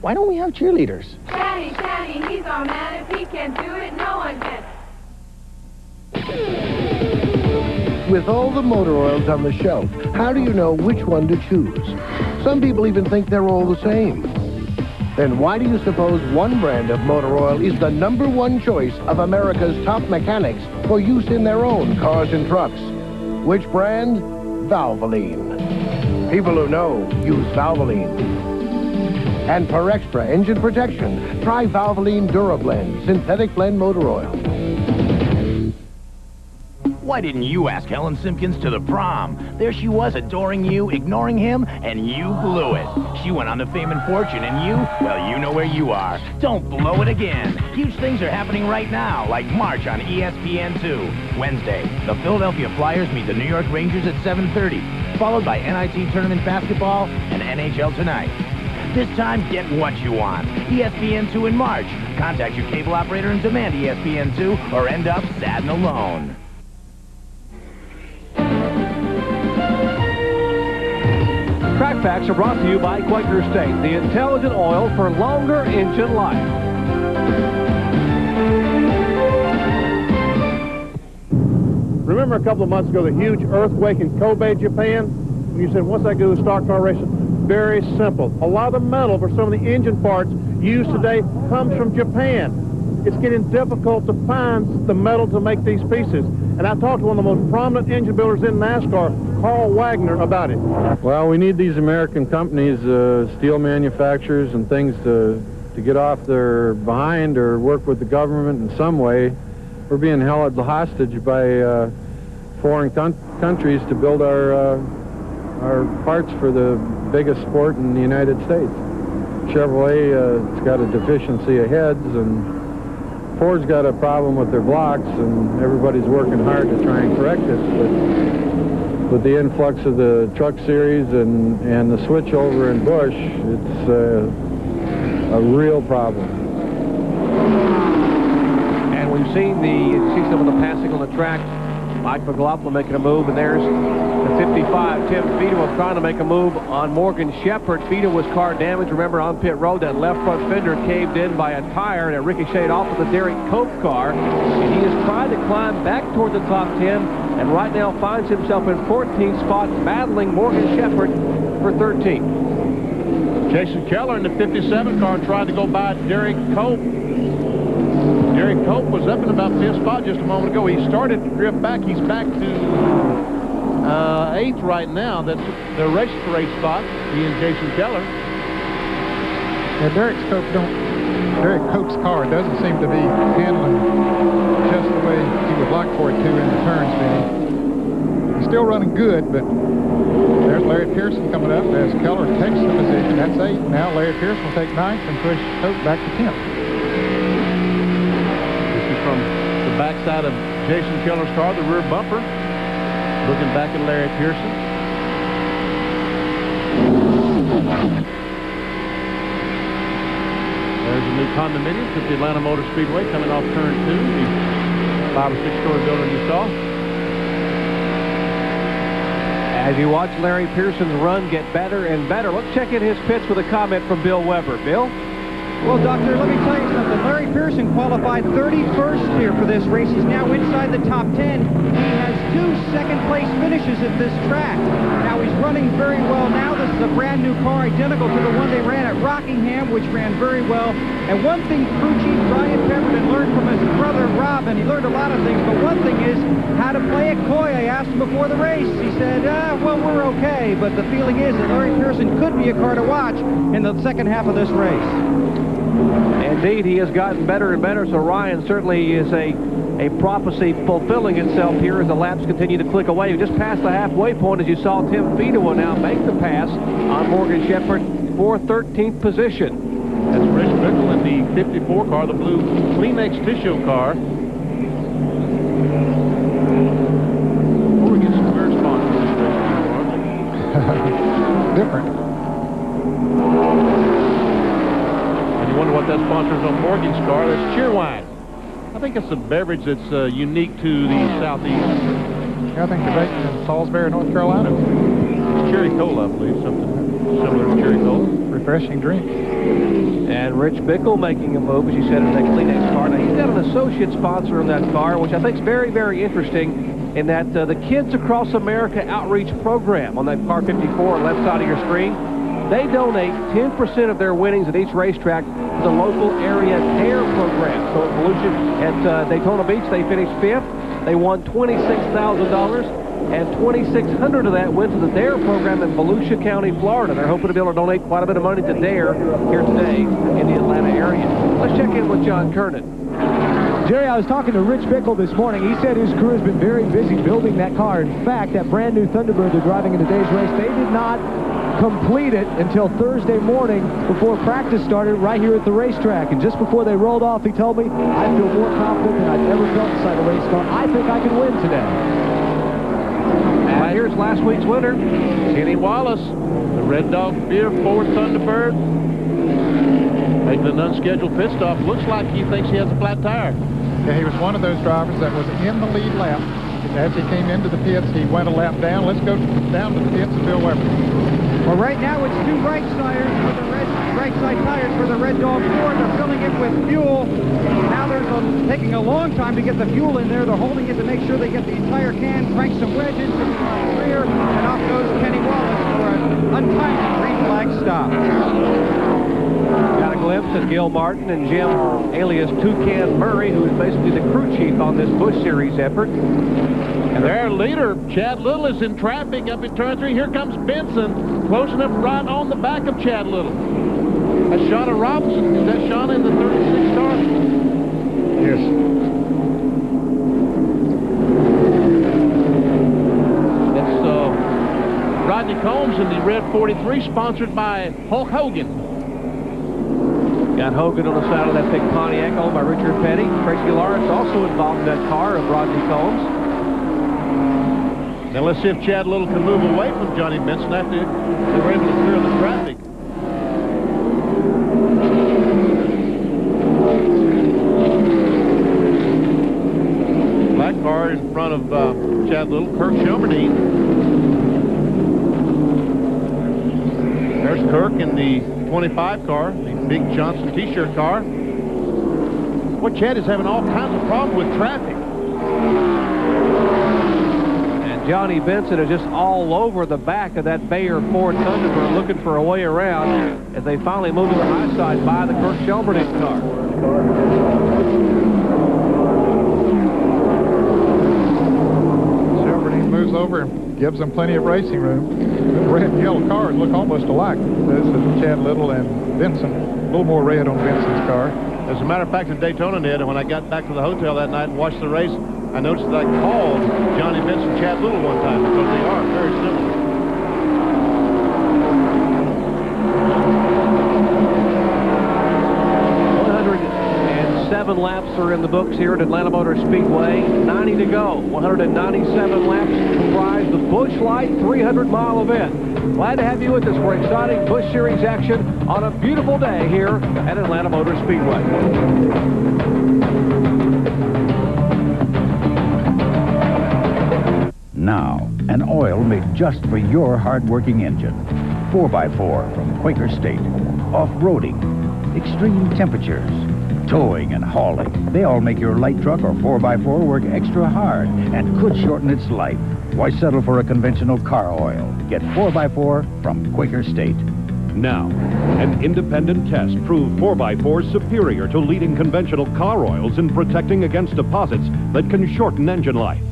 Why don't we have cheerleaders? Daddy, he's our man. If he can do it, no one can. With all the motor oils on the shelf, how do you know which one to choose? Some people even think they're all the same. Then why do you suppose one brand of motor oil is the #1 choice of America's top mechanics for use in their own cars and trucks? Which brand? Valvoline. People who know use Valvoline. And for extra engine protection, try Valvoline DuraBlend Synthetic Blend Motor Oil. Why didn't you ask Helen Simpkins to the prom? There she was, adoring you, ignoring him, and you blew it. She went on to fame and fortune, and you, well, you know where you are. Don't blow it again. Huge things are happening right now, like March on ESPN2. Wednesday, the Philadelphia Flyers meet the New York Rangers at 7:30, followed by NIT Tournament Basketball and NHL Tonight. This time, get what you want. ESPN2 in March. Contact your cable operator and demand ESPN2 or end up sad and alone. Track Facts are brought to you by Quaker State, the intelligent oil for longer engine life. Remember a couple of months ago the huge earthquake in Kobe, Japan? And you said, what's that do with stock car racing? Very simple. A lot of the metal for some of the engine parts used today comes from Japan. It's getting difficult to find the metal to make these pieces. And I talked to one of the most prominent engine builders in NASCAR, Carl Wagner, about it. Well, we need these American companies, steel manufacturers and things to get off their behind or work with the government in some way. We're being held hostage by foreign countries to build our parts for the biggest sport in the United States. Chevrolet, it's got a deficiency of heads, and Ford's got a problem with their blocks, and everybody's working hard to try and correct it. But with the influx of the truck series and the switch over in Busch, it's a real problem. And we've seen you see some of the passing on the track. Mike McLaughlin making a move, and there's the 55, Tim Fido, trying to make a move on Morgan Shepherd. Fido was car damaged. Remember, on pit road, that left front fender caved in by a tire, and it ricocheted off of the Derek Cope car. And he is trying to climb back toward the top 10, and right now finds himself in 14th spot, battling Morgan Shepherd for 13th. Jason Keller in the 57 car tried to go by Derek Cope. Derek Cope was up in about 5th spot just a moment ago. He started to drift back. He's back to 8th right now. That's the race spot, he and Jason Keller. Yeah, Derek Cope's car doesn't seem to be handling just the way he would like for it to in the turns, Vinny. He's still running good, but there's Larry Pearson coming up as Keller takes the position. That's 8. Now Larry Pearson will take 9th and push Cope back to 10th. From the backside of Jason Keller's car, the rear bumper, looking back at Larry Pearson. There's a new condominium at the Atlanta Motor Speedway coming off turn 2, the 5 or 6 story building you saw. As you watch Larry Pearson's run get better and better, let's check in his pits with a comment from Bill Weber. Bill? Well, Doctor, let me tell you something. Larry Pearson qualified 31st here for this race. He's now inside the top 10. He has 2 second-place finishes at this track. Now, he's running very well now. This is a brand-new car, identical to the one they ran at Rockingham, which ran very well. And one thing crew chief Brian Pemberton learned from his brother Robin, he learned a lot of things, but one thing is how to play it coy. I asked him before the race. He said, well, we're okay. But the feeling is that Larry Pearson could be a car to watch in the second half of this race. Indeed, he has gotten better and better, so Ryan certainly is a prophecy fulfilling itself here as the laps continue to click away. We just passed the halfway point as you saw Tim Fido now make the pass on Morgan Shepherd for 13th position. That's Rich Bickle in the 54 car, the blue Kleenex tissue car. Before we get some beer sponsors this race, different. You wonder what that sponsors on Morgan's car. That's Cheerwine. I think it's a beverage that's unique to the Southeast. I think they're making in Salisbury, North Carolina. It's cherry cola, I believe, something similar to cherry cola. Refreshing drink. And Rich Bickle making a move, as you said, in that Kleenex car. Now, he's got an associate sponsor in that car, which I think is very, very interesting in that the Kids Across America Outreach Program on that car 54 on the left side of your screen. They donate 10% of their winnings at each racetrack to the local area DARE program. So at Volusia, at Daytona Beach, they finished 5th. They won $26,000, and $2,600 of that went to the DARE program in Volusia County, Florida. They're hoping to be able to donate quite a bit of money to DARE here today in the Atlanta area. Let's check in with John Kernan. Jerry, I was talking to Rich Bickle this morning. He said his crew has been very busy building that car. In fact, that brand new Thunderbird they're driving in today's race, they did not complete it until Thursday morning before practice started right here at the racetrack. And just before they rolled off, he told me, I feel more confident than I've ever felt inside a race car. I think I can win today. And here's last week's winner, Kenny Wallace, the Red Dog Beer Ford Thunderbird, making an unscheduled pit stop. Looks like he thinks he has a flat tire. Yeah, he was one of those drivers that was in the lead lap. As he came into the pits, he went a lap down. Let's go down to the pits and Bill Weber. Well, right now it's 2 right side tires for the Red Dog Ford. They're filling it with fuel. Now they're taking a long time to get the fuel in there. They're holding it to make sure they get the entire can, crank some wedges to the rear, and off goes Kenny Wallace for an untimely green flag stop. Got a glimpse at Gil Martin and Jim alias Toucan Murray, who is basically the crew chief on this Busch Series effort. And their leader, Chad Little, is in traffic up in turn 3. Here comes Benson, close enough right on the back of Chad Little. That's Shauna Robinson. Is that Shauna in the 36 car? Yes. That's Rodney Combs in the red 43, sponsored by Hulk Hogan. Got Hogan on the side of that big Pontiac owned by Richard Petty. Tracy Lawrence also involved in that car of Rodney Combs. Now let's see if Chad Little can move away from Johnny Benson after they were able to clear the traffic. Black car in front of Chad Little, Kirk Shelmerdine. There's Kirk in the 25 car, the big Johnson t-shirt car. Well, Chad is having all kinds of problems with traffic. And Johnny Benson is just all over the back of that Bayer Ford Thunderbird looking for a way around as they finally move to the high side by the Kirk Shelmerdine car. Moves over and gives them plenty of racing room. The red and yellow cars look almost alike. This is Chad Little and Benson. A little more red on Benson's car. As a matter of fact, in Daytona, Ned, when I got back to the hotel that night and watched the race, I noticed that I called Johnny Benson Chad Little one time because they are very similar. Laps are in the books here at Atlanta Motor Speedway. 90 to go. 197 laps comprise the Busch Light 300-mile event. Glad to have you with us for exciting Busch Series action on a beautiful day here at Atlanta Motor Speedway. Now, an oil made just for your hard-working engine. 4x4 from Quaker State. Off-roading, extreme temperatures, towing and hauling. They all make your light truck or 4x4 work extra hard and could shorten its life. Why settle for a conventional car oil? Get 4x4 from Quaker State. Now, an independent test proved 4x4 superior to leading conventional car oils in protecting against deposits that can shorten engine life.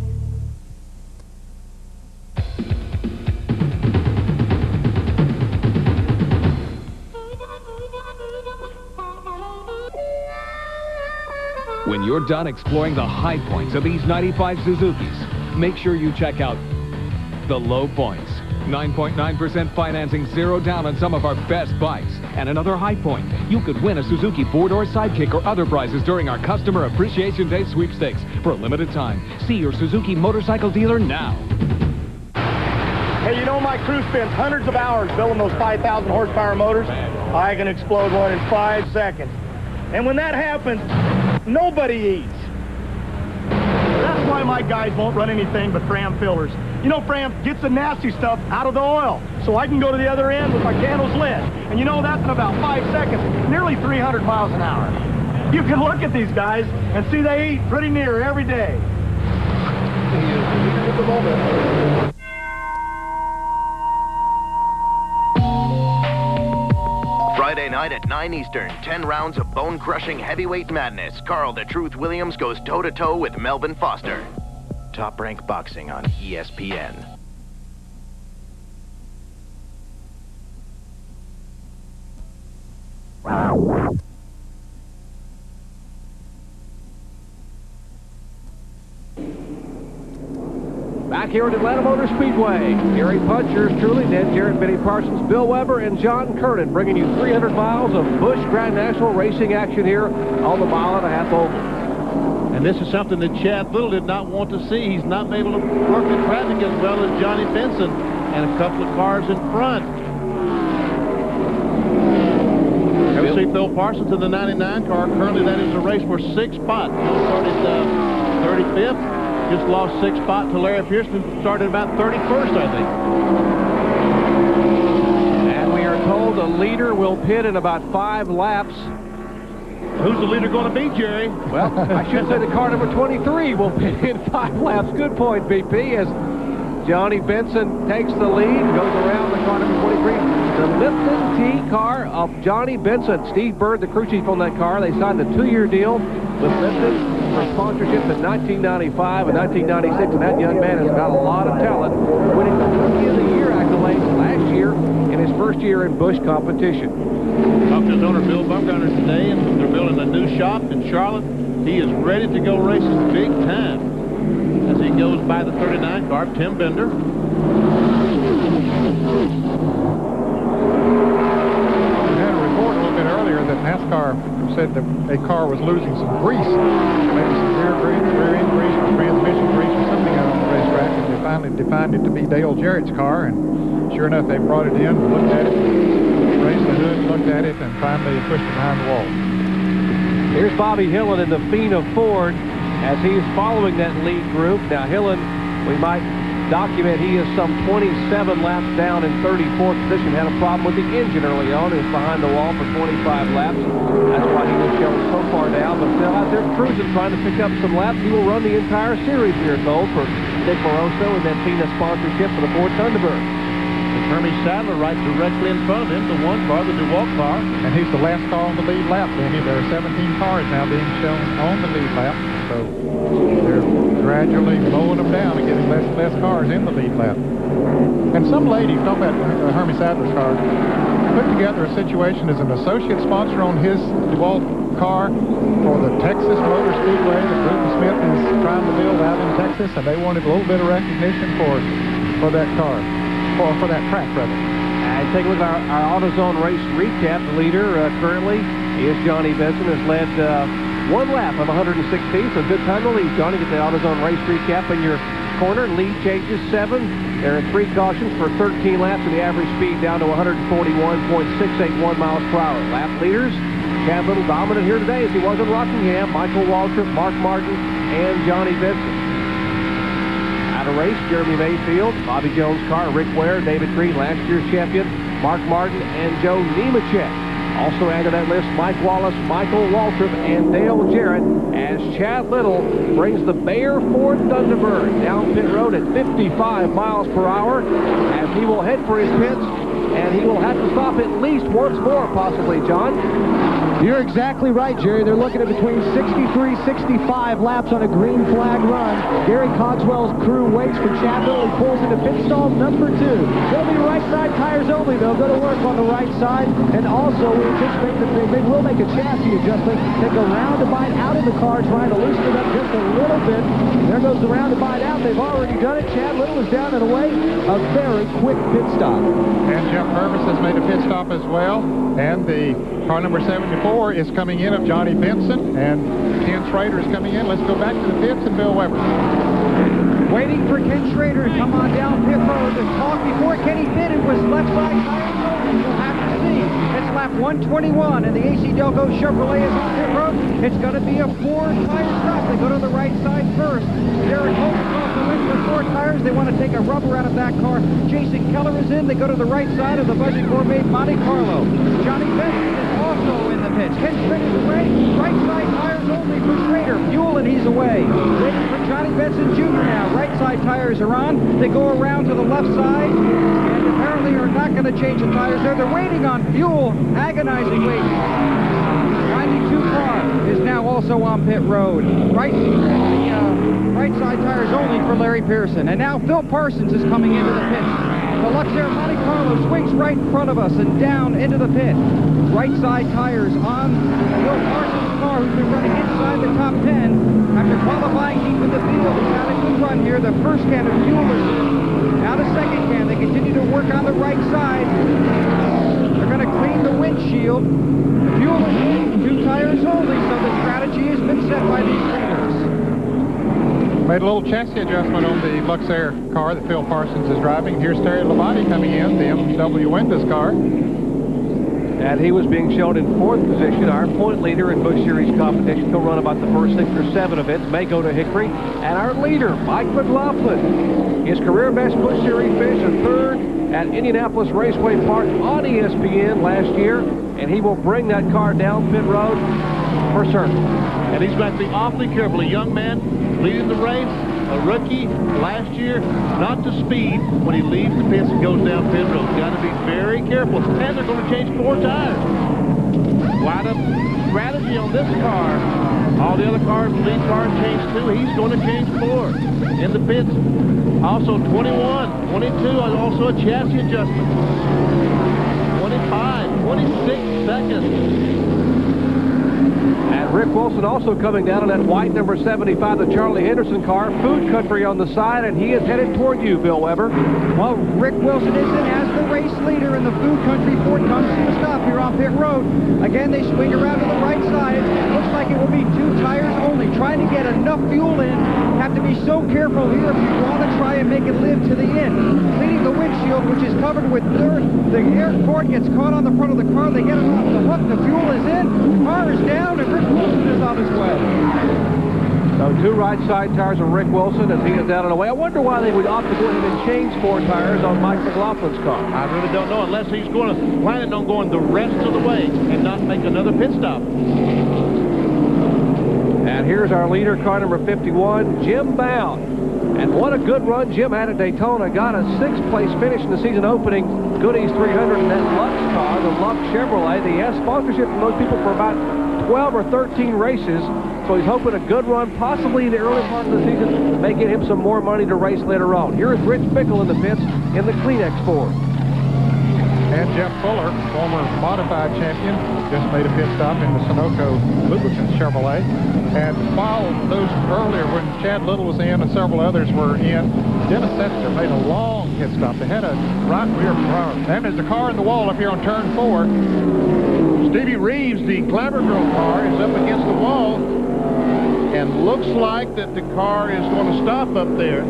When you're done exploring the high points of these 95 Suzukis, make sure you check out the low points. 9.9% financing, 0 down on some of our best bikes. And another high point, you could win a Suzuki 4-door Sidekick or other prizes during our Customer Appreciation Day sweepstakes for a limited time. See your Suzuki motorcycle dealer now. Hey, you know my crew spends hundreds of hours building those 5,000 horsepower motors. I can explode one in 5 seconds. And when that happens, nobody eats. That's why my guys won't run anything but Fram fillers. You know, Fram gets the nasty stuff out of the oil, so I can go to the other end with my candles lit. And you know, that's in about 5 seconds, nearly 300 miles an hour. You can look at these guys and see they eat pretty near every day. Friday night at 9 Eastern, 10 rounds of bone-crushing heavyweight madness. Carl the Truth Williams goes toe-to-toe with Melvin Foster. Top Rank Boxing on ESPN. Back here at Atlanta Motor Speedway, Gary Punchers, truly, Ned Jarrett, Benny Parsons, Bill Weber, and John Kernan bringing you 300 miles of Busch Grand National racing action here on the mile-and-a-half oval. And this is something that Chad Little did not want to see. He's not able to work the traffic as well as Johnny Benson and a couple of cars in front. Let's see Phil Parsons in the 99 car. Currently, that is a race for 6 spots. Phil started 35th. Just lost 6 spots to Larry Pearson, who started about 31st, I think. And we are told the leader will pit in about 5 laps. Who's the leader going to be, Jerry? Well, I should say the car number 23 will pit in 5 laps. Good point, BP, as Johnny Benson takes the lead, goes around the car number 23. The Lipton T car of Johnny Benson. Steve Bird, the crew chief on that car. They signed a 2-year deal with Lipton for sponsorship in 1995 and 1996, and that young man has got a lot of talent, winning the Rookie of the Year accolades last year in his first year in Busch competition. Talked to his owner, Bill Bumgarner, today, and they're building a new shop in Charlotte. He is ready to go racing big time as he goes by the 39 car, Tim Bender. NASCAR said that a car was losing some grease, maybe some rear end grease or transmission grease or something out on the racetrack, and they finally defined it to be Dale Jarrett's car, and sure enough, they brought it in, looked at it, raised the hood, looked at it, and finally pushed it behind the wall. Here's Bobby Hillen in the Fina Ford as he's following that lead group. Now Hillen, we might document he is some 27 laps down in 34th position. Had a problem with the engine early on. He was behind the wall for 25 laps. That's why he was shown so far down. But still out there cruising, trying to pick up some laps. He will run the entire series here, gold for Dick Moroso and then Fina sponsorship for the Ford Thunderbird. Hermie Sadler right directly in front of him, the one car, the DeWalt car. And he's the last car on the lead lap, Benny. There are 17 cars now being shown on the lead lap. So they're gradually mowing them down and getting less and less cars in the lead lap. And some lady, talking about Hermie Sadler's car, put together a situation as an associate sponsor on his DeWalt car for the Texas Motor Speedway that Bruton Smith is trying to build out in Texas, and they wanted a little bit of recognition for that car. For that track, rather. And take a look at our AutoZone race recap. The leader currently is Johnny Benson, has led one lap of 116, so good time to lead. Johnny, get the AutoZone race recap in your corner. Lead changes 7. There are 3 cautions for 13 laps, and the average speed down to 141.681 miles per hour. Lap leaders, Chad Little dominant here today as he was in Rockingham. Michael Waltrip, Mark Martin, and Johnny Benson. Race, Jeremy Mayfield, Bobby Jones' car, Rick Ware, David Green, last year's champion, Mark Martin, and Joe Nemechek. Also added to that list, Mike Wallace, Michael Waltrip, and Dale Jarrett, as Chad Little brings the Bayer Ford Thunderbird down pit road at 55 miles per hour as he will head for his pits, and he will have to stop at least once more, possibly, John. You're exactly right, Jerry. They're looking at between 63, 65 laps on a green flag run. Gary Cogswell's crew waits for Chad Little. He pulls into pit stall number 2. They'll be right side tires only. They'll go to work on the right side. And also, we anticipate that they will make a chassis adjustment. Take a roundabout out of the car, trying to loosen it up just a little bit. There goes the roundabout out. They've already done it. Chad Little is down and away. A very quick pit stop. And Jeff Purvis has made a pit stop as well. And the car number 74 is coming in of Johnny Benson, and Ken Schrader is coming in. Let's go back to the pits and Bill Weber. Waiting for Ken Schrader to come on down pit road and talk. Before Kenny did, it was left side tires. You'll have to see. It's lap 121, and the AC Delco Chevrolet is on pit road. It's going to be a 4-tire stop. They go to the right side first. Derek Holmes off the wing for 4 tires. They want to take a rubber out of that car. Jason Keller is in. They go to the right side of the Budget Gourmet Monte Carlo. Johnny Benson is also in the pits. Ken Schrader's away. Right side tires only for Schrader. Fuel, and he's away. Waiting for Johnny Benson Jr. now. Right side tires are on. They go around to the left side, and apparently are not going to change the tires there. They're waiting on fuel. Agonizing wait. 92 car is now also on pit road. Right side tires only for Larry Pearson. And now Phil Parsons is coming into the pit. The Luxair Monte Carlo swings right in front of us and down into the pit. Right side tires on Phil Parsons' car, who's been running inside the top 10. After qualifying deep in the field, he's had a good run here. The first can of fuel is in. Now the second can. They continue to work on the right side. They're going to clean the windshield. The fuel is in. 2 tires only, so the strategy has been set by these leaders. Made a little chassis adjustment on the Luxair car that Phil Parsons is driving. Here's Terry Labonte coming in, the MW Windows car. And he was being shown in 4th position, our point leader in Busch Series competition. He'll run about the first 6 or 7 events, may go to Hickory. And our leader, Mike McLaughlin, his career best Busch Series finish, a 3rd at Indianapolis Raceway Park on ESPN last year. And he will bring that car down pit road for certain. And he's got to be awfully careful. A young man leading the race, a rookie last year, not to speed when he leaves the pits and goes down pit road. Got to be very careful. And they're going to change 4 tires. Wide up strategy on this car. All the other cars, the lead car changed 2. He's going to change 4 in the pits. Also 21, 22, also a chassis adjustment. 25, 26 seconds. And Rick Wilson also coming down in that white number 75, the Charlie Henderson car. Food Country on the side, and he is headed toward you, Bill Weber. Well, Rick Wilson is in as the race leader, in the Food Country Ford comes to a stop here on pit road. Again, they swing around to the right side. Looks like it will be 2 tires only. Trying to get enough fuel in. Have to be so careful here if you want to try and make it live to the end. Cleaning the windshield, which is covered with dirt. The air cord gets caught on the front of the car. They get it off the hook. The fuel is in. The car is down, and Rick Wilson is on his way. So 2 right side tires on Rick Wilson as he is down and away. I wonder why they would opt to go ahead and change 4 tires on Mike McLaughlin's car. I really don't know, unless he's planning on going the rest of the way and not make another pit stop. And here's our leader, car number 51, Jim Bound. And what a good run Jim had at Daytona. Got a 6th place finish in the season opening Goodies 300 in that Lux car, the Lux Chevrolet. He has sponsorship from those people for about 12 or 13 races. So he's hoping a good run, possibly in the early part of the season, may get him some more money to race later on. Here is Rich Bickle in the pits in the Kleenex Ford. And Jeff Fuller, former modified champion, just made a pit stop in the Sunoco Lubricants Chevrolet. And while those earlier, when Chad Little was in and several others were in, Dennis Setzer made a long pit stop. They had a right rear front. And there's a car in the wall up here on turn 4. Stevie Reeves, the Glamour Girl car, is up against the wall. And looks like that the car is going to stop up there.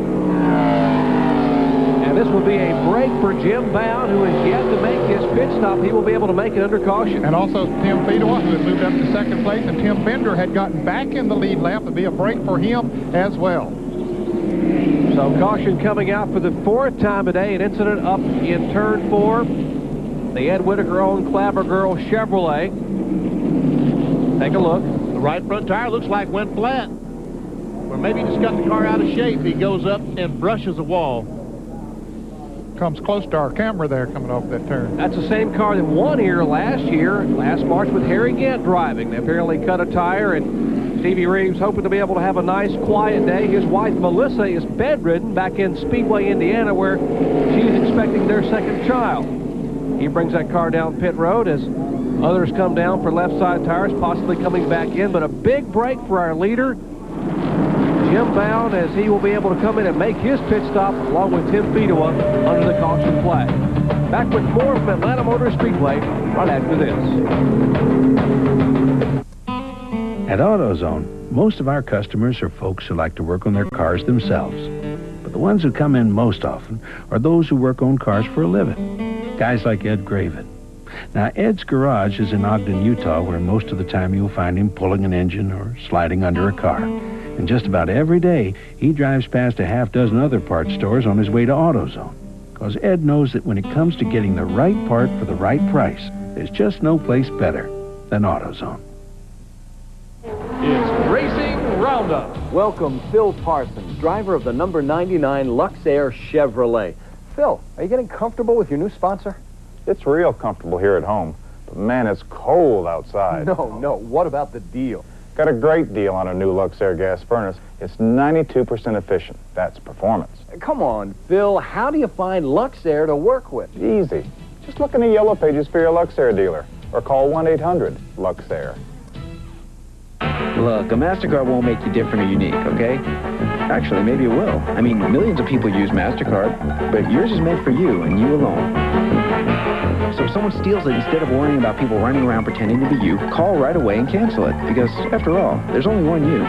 And this will be a break for Jim Bound, who is yet to make his pit stop. He will be able to make it under caution. And also Tim Fedowa, who had moved up to 2nd place, and Tim Bender had gotten back in the lead lap. It'll be a break for him as well. So caution coming out for the 4th time today. An incident up in turn 4. The Ed Whitaker-owned Clabber Girl Chevrolet. Take a look. The right front tire looks like went flat. Or maybe he just got the car out of shape. He goes up and brushes a wall. Comes close to our camera there coming off that turn. That's the same car that won here last March with Harry Gant driving. They apparently cut a tire, and Stevie Reeves hoping to be able to have a nice quiet day. His wife Melissa is bedridden back in Speedway, Indiana, where she's expecting their 2nd child. He brings that car down pit road as others come down for left side tires, possibly coming back in. But a big break for our leader, Jim Bound, as he will be able to come in and make his pit stop along with Tim Fedowa under the caution flag. Back with more from Atlanta Motor Speedway right after this. At AutoZone, most of our customers are folks who like to work on their cars themselves. But the ones who come in most often are those who work on cars for a living. Guys like Ed Graven. Now, Ed's garage is in Ogden, Utah, where most of the time you'll find him pulling an engine or sliding under a car. And just about every day, he drives past a half-dozen other parts stores on his way to AutoZone. Because Ed knows that when it comes to getting the right part for the right price, there's just no place better than AutoZone. It's Racing Roundup. Welcome, Phil Parsons, driver of the number 99 Luxair Chevrolet. Phil, are you getting comfortable with your new sponsor? It's real comfortable here at home, but man, it's cold outside. No, what about the deal? Got a great deal on a new Luxair gas furnace. It's 92% efficient. That's performance. Come on, Phil, how do you find Luxair to work with? Easy. Just look in the yellow pages for your Luxair dealer, or call 1-800-LUXAIR. Look, a MasterCard won't make you different or unique, okay? Actually, maybe it will. I mean, millions of people use MasterCard, but yours is meant for you and you alone. So if someone steals it, instead of worrying about people running around pretending to be you, call right away and cancel it. Because, after all, there's only one you.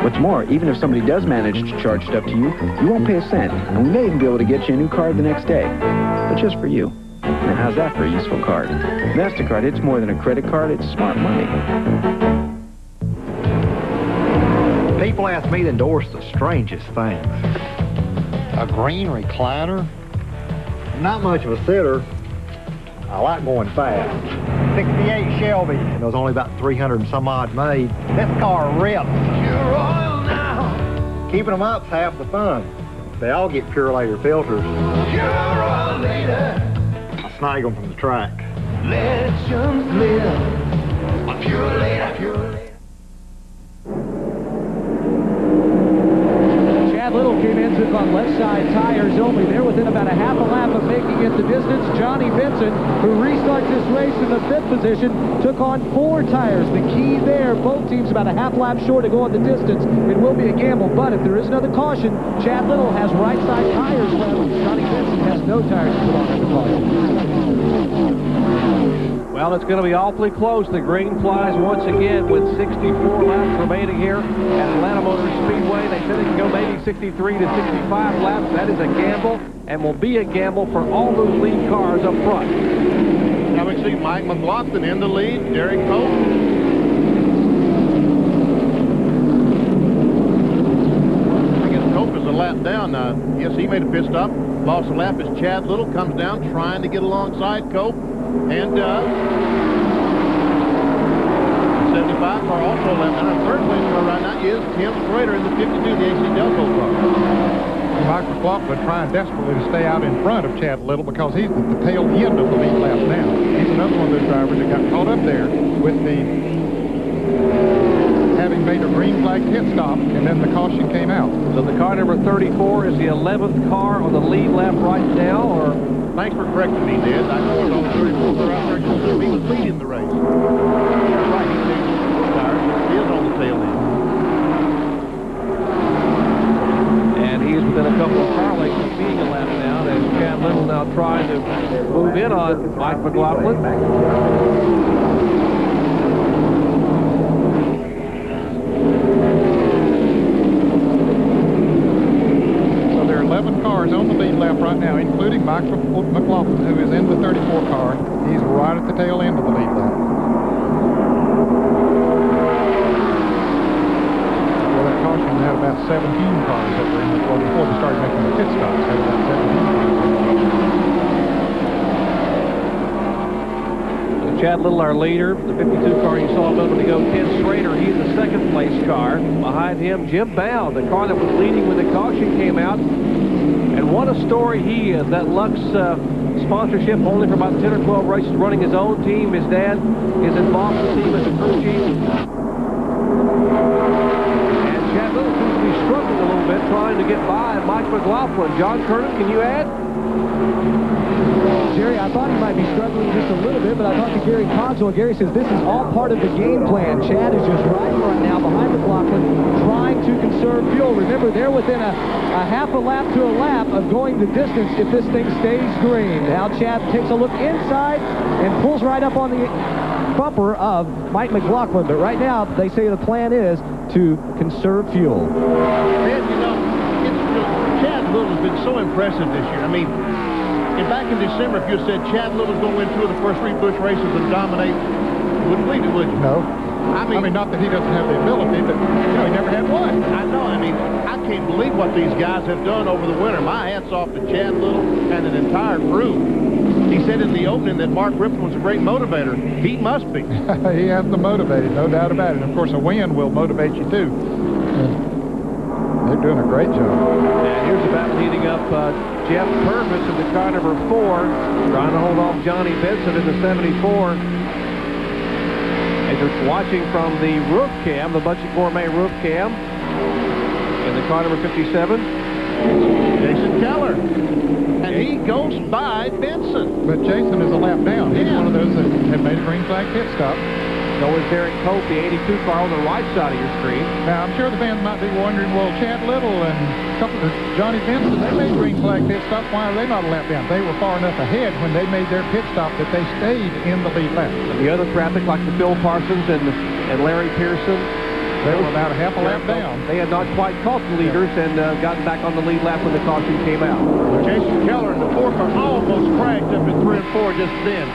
What's more, even if somebody does manage to charge stuff to you, you won't pay a cent. And we may even be able to get you a new card the next day. But just for you. Now, how's that for a useful card? MasterCard, it's more than a credit card, it's smart money. People ask me to endorse the strangest things. A green recliner? Not much of a sitter. I like going fast. 68 Shelby, and there's only about 300 and some odd made. This car rips. Pure oil now. Keeping them up's half the fun. They all get Purelator filters. Pure oil later. I snag them from the track. Legends live on Purelator. Chad Little came into on left side tires only. They're within about a half a lap of making it the distance. Johnny Benson, who restarts this race in the 5th position, took on 4 tires. The key there, both teams about a half lap short to go on the distance. It will be a gamble, but if there is another caution, Chad Little has right side tires left. Johnny Benson has no tires to put on the caution. Well, it's going to be awfully close. The green flies once again with 64 laps remaining here at Atlanta Motor Speedway. They said it can go maybe 63 to 65 laps. That is a gamble and will be a gamble for all those lead cars up front. Now we see Mike McLaughlin in the lead, Derek Cope. I guess Cope is a lap down. Yes, he made a pit stop. Lost a lap as Chad Little comes down trying to get alongside Cope. And 75 car also left. And our third place car right now is Tim Schrader in the 52, the AC Delco car. Mike McLaughlin trying desperately to stay out in front of Chad Little because he's at the tail end of the lead lap now. He's another one of those drivers that got caught up there with the having made a green flag pit stop, and then the caution came out. So the car number 34 is the 11th car on the lead lap right now, or... Thanks for correcting me, Ned. I know it's all 34 car out there because he was leading the race. That's right, he changed the tires, but he is on the tail end. And he is within a couple of car lengths of being a lap down as Chad Little now trying to move in on Mike McLaughlin. So there are 11 cars on the lead lap right now, including Mike McLaughlin, who is in the 34 car. He's right at the tail end of the lead lap. Well, that caution had about 17 cars that were in the floor before they started making the pit stops. Had about 17 cars. Chad Little, our leader, the 52 car you saw a moment ago. Ken Schrader, he's the 2nd place car. Behind him, Jim Bound, the car that was leading when the caution came out. And what a story he is. That Lux sponsorship only for about 10 or 12 races, running his own team. His dad is involved in the team as a crew chief. And Chad Little seems to be struggling a little bit trying to get by Mike McLaughlin. John Curtis, can you add? Jerry, I thought he might be struggling just a little bit, but I talked to Gary Cogswell. Gary says this is all part of the game plan. Chad is just riding right now behind McLaughlin, trying to conserve fuel. Remember, they're within a half a lap to a lap of going the distance if this thing stays green. Now Chad takes a look inside and pulls right up on the bumper of Mike McLaughlin. But right now, they say the plan is to conserve fuel. Man, you know, Chad Little has been so impressive this year. I mean, back in December, if you had said Chad Little's going to win 2 of the first 3 Busch races and dominate, you wouldn't believe it, would you? No. I mean, not that he doesn't have the ability, but, you know, he never had one. I know. I mean, I can't believe what these guys have done over the winter. My hat's off to Chad Little and an entire crew. He said in the opening that Mark Rippon was a great motivator. He must be. He has to motivate it, no doubt about it. And, of course, a win will motivate you, too. They're doing a great job. And here's the battle heating up. Jeff Purvis in the car number 4, trying to hold off Johnny Benson in the 74. As you're watching from the roof cam, the Budget Gourmet roof cam, in the car number 57, Jason Keller. And he goes by Benson. But Jason is a lap down. He's one of those that had made a green flag pit stop. So is Derek Cope, the 82 car on the right side of your screen. Now, I'm sure the fans might be wondering, well, Chad Little and a couple of Johnny Benson, they made green flag pit stops. Why are they not a lap down? They were far enough ahead when they made their pit stop that they stayed in the lead lap. And the other traffic, like the Phil Parsons and Larry Pearson, they were about a half a lap down. They had not quite caught the leaders and gotten back on the lead lap when the caution came out. Jason Keller in the 4 car almost cracked up at 3 and 4 just then.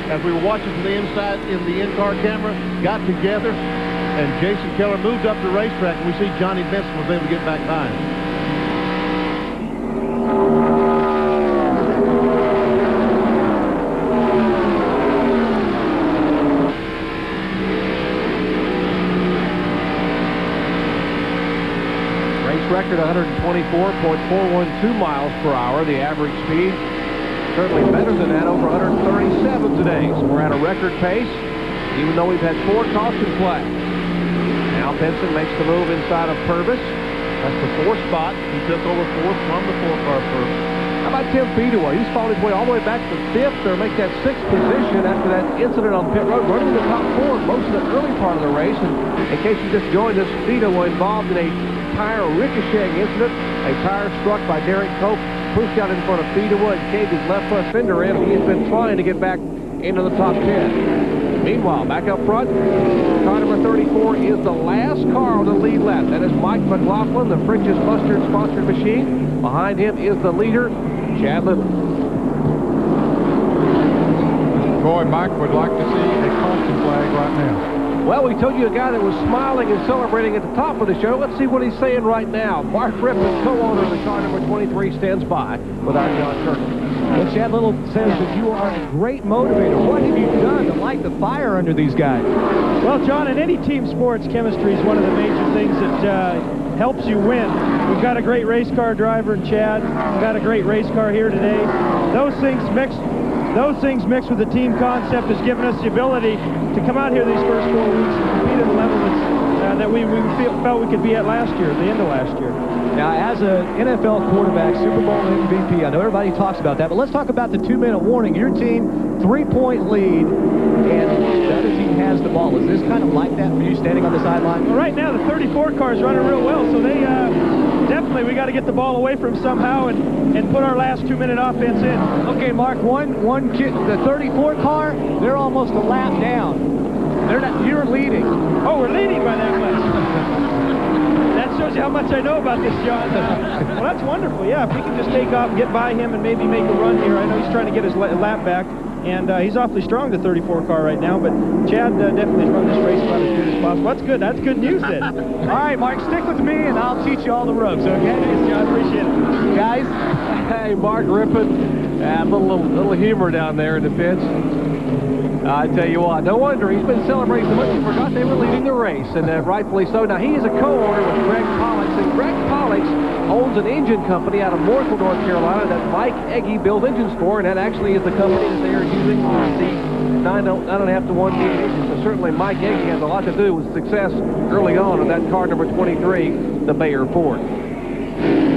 As we were watching from the inside in the in-car camera, got together, and Jason Keller moved up the racetrack, and we see Johnny Benson was able to get back by him. Race record 124.412 miles per hour, the average speed. Certainly better than that, over 137 today. So we're at a record pace, even though we've had 4 caution flags. Now Benson makes the move inside of Purvis. That's the 4th spot. He took over 4th from the 4-car first. How about Tim Feedaway? He's fought his way all the way back to 5th or make that 6th position after that incident on pit road, running the top 4 most of the early part of the race. And in case you just joined us, Feedaway involved in a tire ricocheting incident. A tire struck by Derek Cope, pushed out in front of Feedaway and caved his left front fender in. He has been trying to get back into the top 10. Meanwhile, back up front, car number 34 is the last car on the lead lap. That is Mike McLaughlin, the French's Mustard-sponsored machine. Behind him is the leader, Chad Little. Boy, Mike would like to see a caution flag right now. Well, we told you a guy that was smiling and celebrating at the top of the show. Let's see what he's saying right now. Mark Rippon, co-owner of the car number 23, stands by with our John Kirkland. Well, Chad Little says that you are a great motivator. What have you done to light the fire under these guys? Well, John, in any team sports, chemistry is one of the major things that helps you win. We've got a great race car driver in Chad. We've got a great race car here today. Those things mixed with the team concept has given us the ability to come out here these first 4 weeks and compete at a level that we felt we could be at last year, at the end of last year. Now, as an NFL quarterback, Super Bowl MVP, I know everybody talks about that, but let's talk about the 2-minute warning. Your team, 3-point lead, and the other team has the ball. Is this kind of like that for you standing on the sideline? Well, right now, the 34 car is running real well, so they definitely, we got to get the ball away from somehow and put our last 2-minute offense in. Okay, Mark, one kid, the 34 car, they're almost a lap down. You're leading. Oh, we're leading by that much. That shows you how much I know about this, John. Well, that's wonderful. Yeah, if we can just take off, get by him, and maybe make a run here. I know he's trying to get his lap back, and he's awfully strong, the 34 car right now, but Chad definitely has run this race about as good as possible. That's good. That's good news, then. All right, Mark, stick with me, and I'll teach you all the ropes, okay? Thanks, John. Appreciate it. Guys, hey, Mark Rippon, a little humor down there in the pits. I tell you what, no wonder he's been celebrating so much he forgot they were leading the race, and rightfully so. Now, he is a co-owner with Greg Pollux, and Greg Pollux owns an engine company out of Mooresville, North Carolina that Mike Egge builds engines for, and that actually is the company that they are using the 9.5 to 1 engine. So certainly Mike Egge has a lot to do with success early on of that car number 23, the Bayer Ford.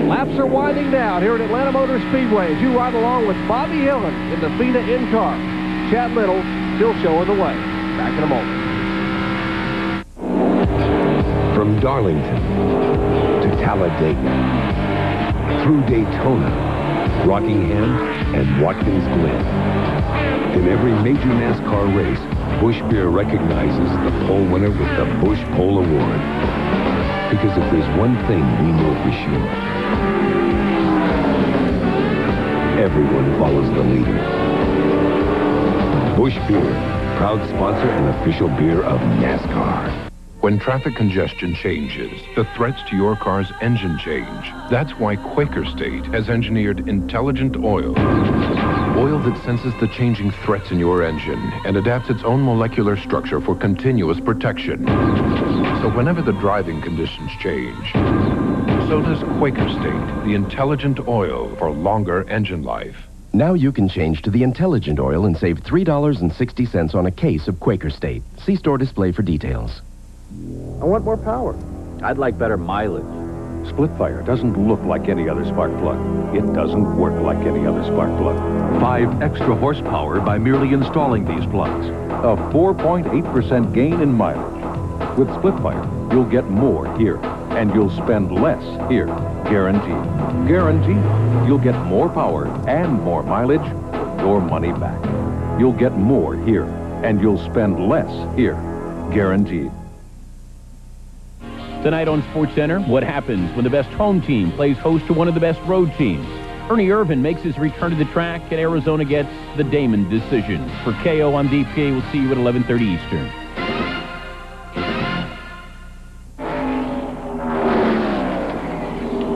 Laps are winding down here at Atlanta Motor Speedway as you ride along with Bobby Hillin in the FINA in-car. Chad Little still showing the way. Back in a moment. From Darlington to Talladega, through Daytona, Rockingham, and Watkins Glen. In every major NASCAR race, Busch Beer recognizes the pole winner with the Busch Pole Award. Because if there's one thing we know for sure, everyone follows the leader. Busch Beer, proud sponsor and official beer of NASCAR. When traffic congestion changes, the threats to your car's engine change. That's why Quaker State has engineered intelligent oil. Oil that senses the changing threats in your engine and adapts its own molecular structure for continuous protection. So whenever the driving conditions change, so does Quaker State, the intelligent oil for longer engine life. Now you can change to the intelligent oil and save $3.60 on a case of Quaker State. See store display for details. I want more power. I'd like better mileage. Split fire doesn't look like any other spark plug. It doesn't work like any other spark plug. 5 extra horsepower by merely installing these plugs. A 4.8% gain in mileage. With split fire, you'll get more here, and you'll spend less here. Guaranteed. Guaranteed. You'll get more power and more mileage for your money back. You'll get more here, and you'll spend less here. Guaranteed. Tonight on SportsCenter, what happens when the best home team plays host to one of the best road teams? Ernie Irvan makes his return to the track, and Arizona gets the Damon decision. For KO, I'm DPA. We'll see you at 11:30 Eastern.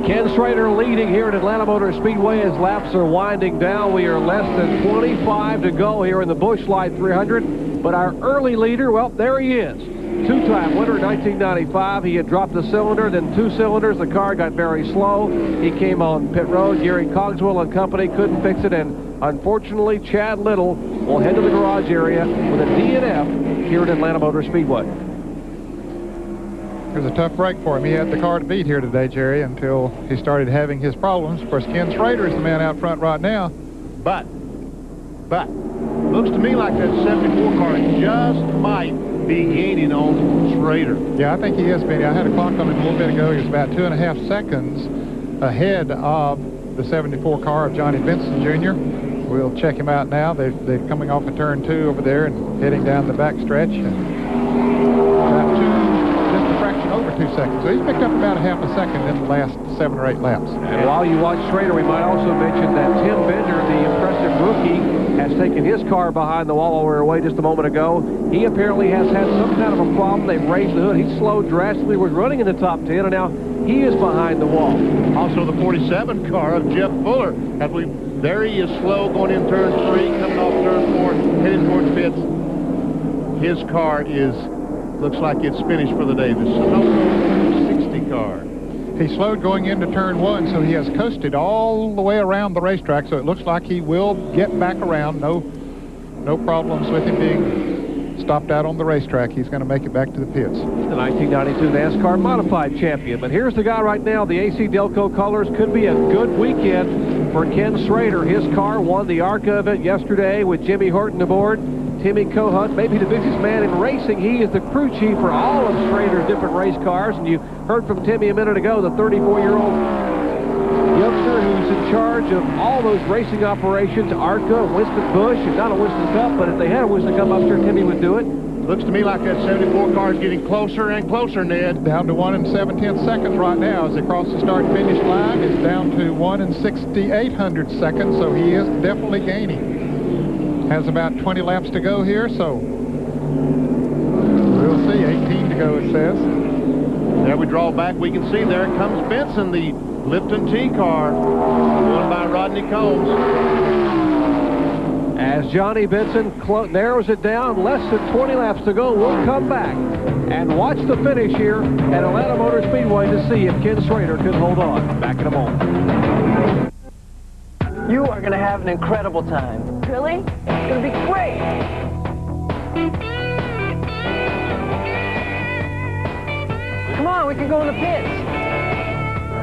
Ken Schrader leading here at Atlanta Motor Speedway as laps are winding down. We are less than 25 to go here in the Busch Light 300. But our early leader, well, there he is. Two-time winner in 1995. He had dropped a cylinder, then 2 cylinders. The car got very slow. He came on pit road. Gary Cogswell and company couldn't fix it. And unfortunately, Chad Little will head to the garage area with a DNF here at Atlanta Motor Speedway. It was a tough break for him. He had the car to beat here today, Jerry, until he started having his problems. Of course, Ken Schrader is the man out front right now. But, looks to me like that 74 car just might be gaining on Schrader. Yeah, I think he is, Benny. I had a clock on him a little bit ago. He was about 2.5 seconds ahead of the 74 car of Johnny Benson, Jr. We'll check him out now. They're coming off of turn 2 over there and heading down the back stretch. And about just a fraction over 2 seconds. So he's picked up about a half a second in the last 7 or 8 laps. And while you watch Schrader, we might also mention that Tim Bender, the impressive rookie, has taken his car behind the wall while we were away just a moment ago. He apparently has had some kind of a problem. They've raised the hood. He slowed drastically, was running in the top 10, and now he is behind the wall. Also the 47 car of Jeff Fuller. There he is slow going in turn 3, coming off turn 4, heading towards pits. His car looks like it's finished for the day. The Sunoco 60 car. He slowed going into turn 1, so he has coasted all the way around the racetrack, so it looks like he will get back around. No problems with him being stopped out on the racetrack. He's going to make it back to the pits. The 1992 NASCAR Modified Champion. But here's the guy right now, the AC Delco colors. Could be a good weekend for Ken Schrader. His car won the ARCA event yesterday with Jimmy Horton aboard. Timmy Cohunt, maybe the busiest man in racing. He is the crew chief for all of Schrader's different race cars. And you heard from Timmy a minute ago, the 34-year-old youngster who's in charge of all those racing operations, ARCA, Winston Busch, and not a Winston Cup, but if they had a Winston Cup, I'm sure Timmy would do it. Looks to me like that 74 car is getting closer and closer, Ned. Down to 1 7/10 seconds right now as they cross the start-finish line. It's down to 1 6/800 seconds, so he is definitely gaining. Has about 20 laps to go here, so we'll see. 18 to go, it says. There we draw back. We can see there comes Benson, the Lipton T car, won by Rodney Combs. As Johnny Benson narrows it down, less than 20 laps to go, we'll come back and watch the finish here at Atlanta Motor Speedway to see if Ken Schrader can hold on. Back in a moment. You are going to have an incredible time. Really? It's going to be great. Come on, we can go in the pits.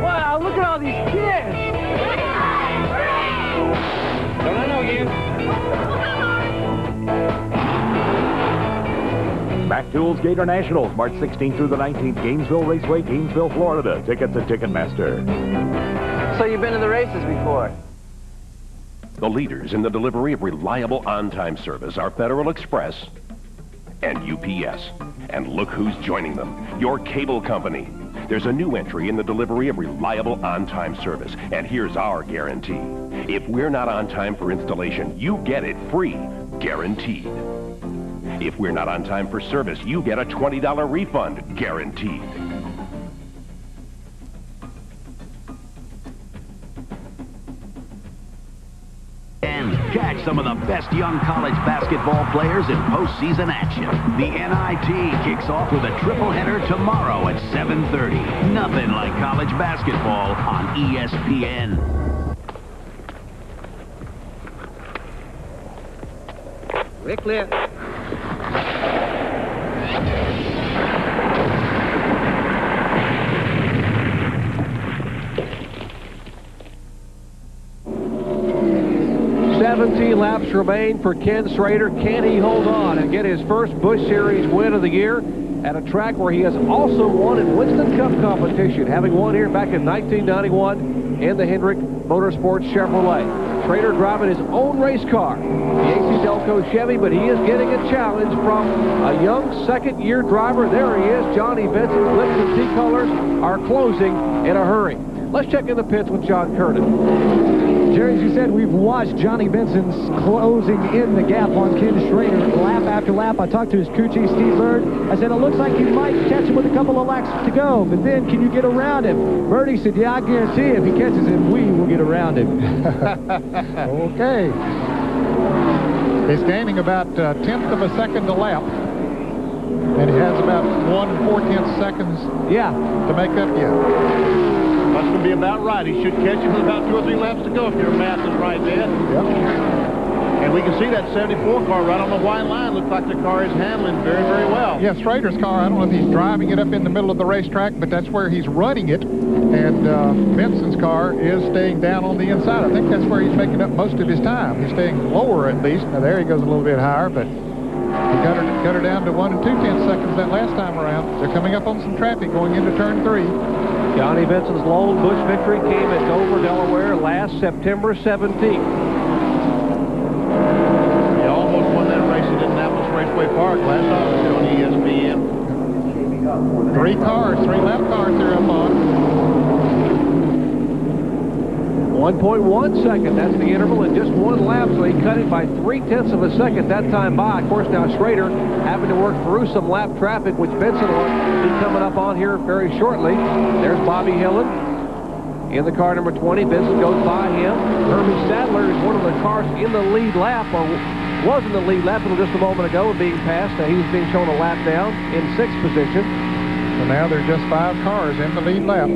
Wow, look at all these kids. Don't I know you? Mac Tools Gator Nationals, March 16th through the 19th, Gainesville Raceway, Gainesville, Florida. Tickets at Ticketmaster. So you've been to the races before? The leaders in the delivery of reliable on-time service are Federal Express and UPS. And look who's joining them, your cable company. There's a new entry in the delivery of reliable on-time service, and here's our guarantee. If we're not on time for installation, you get it free, guaranteed. If we're not on time for service, you get a $20 refund, guaranteed. And catch some of the best young college basketball players in postseason action. The NIT kicks off with a triple-header tomorrow at 7:30. Nothing like college basketball on ESPN. We're clear. Laps remain for Ken Schrader. Can he hold on and get his first Busch Series win of the year at a track where he has also won in Winston Cup competition, having won here back in 1991 in the Hendrick Motorsports Chevrolet. Schrader driving his own race car, the AC Delco Chevy, but he is getting a challenge from a young second-year driver. There he is, Johnny Benson's Lipton T colors are closing in a hurry. Let's check in the pits with John Curtin. Jerry, as you said, we've watched Johnny Benson's closing in the gap on Ken Schrader lap after lap. I talked to his crew chief, Steve Bird. I said, it looks like you might catch him with a couple of laps to go, but then can you get around him? Birdie said, yeah, I guarantee if he catches him, we will get around him. Okay. He's gaining about a tenth of a second a lap. And he has about 1 4/10 seconds to make up yet. That's going to be about right. He should catch him with about 2 or 3 laps to go if your math is right, Ed. Yep. And And we can see that 74 car right on the white line. Looks like the car is handling very, very well. Yeah, Schrader's car, I don't know if he's driving it up in the middle of the racetrack, but that's where he's running it. And Benson's car is staying down on the inside. I think that's where he's making up most of his time. He's staying lower at least. Now there he goes a little bit higher, but he got her down to 1 2/10 seconds that last time around. They're coming up on some traffic going into turn 3. Johnny Benson's lone Busch victory came at Dover, Delaware last September 17th. He almost won that race at Indianapolis Raceway Park last August on ESPN. 3 lap cars they're up on. 1.1 second, that's the interval, in just 1 lap, so he cut it by 0.3 of a second that time by. Of course, now Schrader having to work through some lap traffic, which Benson will be coming up on here very shortly. There's Bobby Hillen in the car number 20. Benson goes by him. Herbie Sadler is one of the cars in the lead lap, or was in the lead lap until just a moment ago and being passed. He was being shown a lap down in 6th position. So now there are just 5 cars in the lead lap.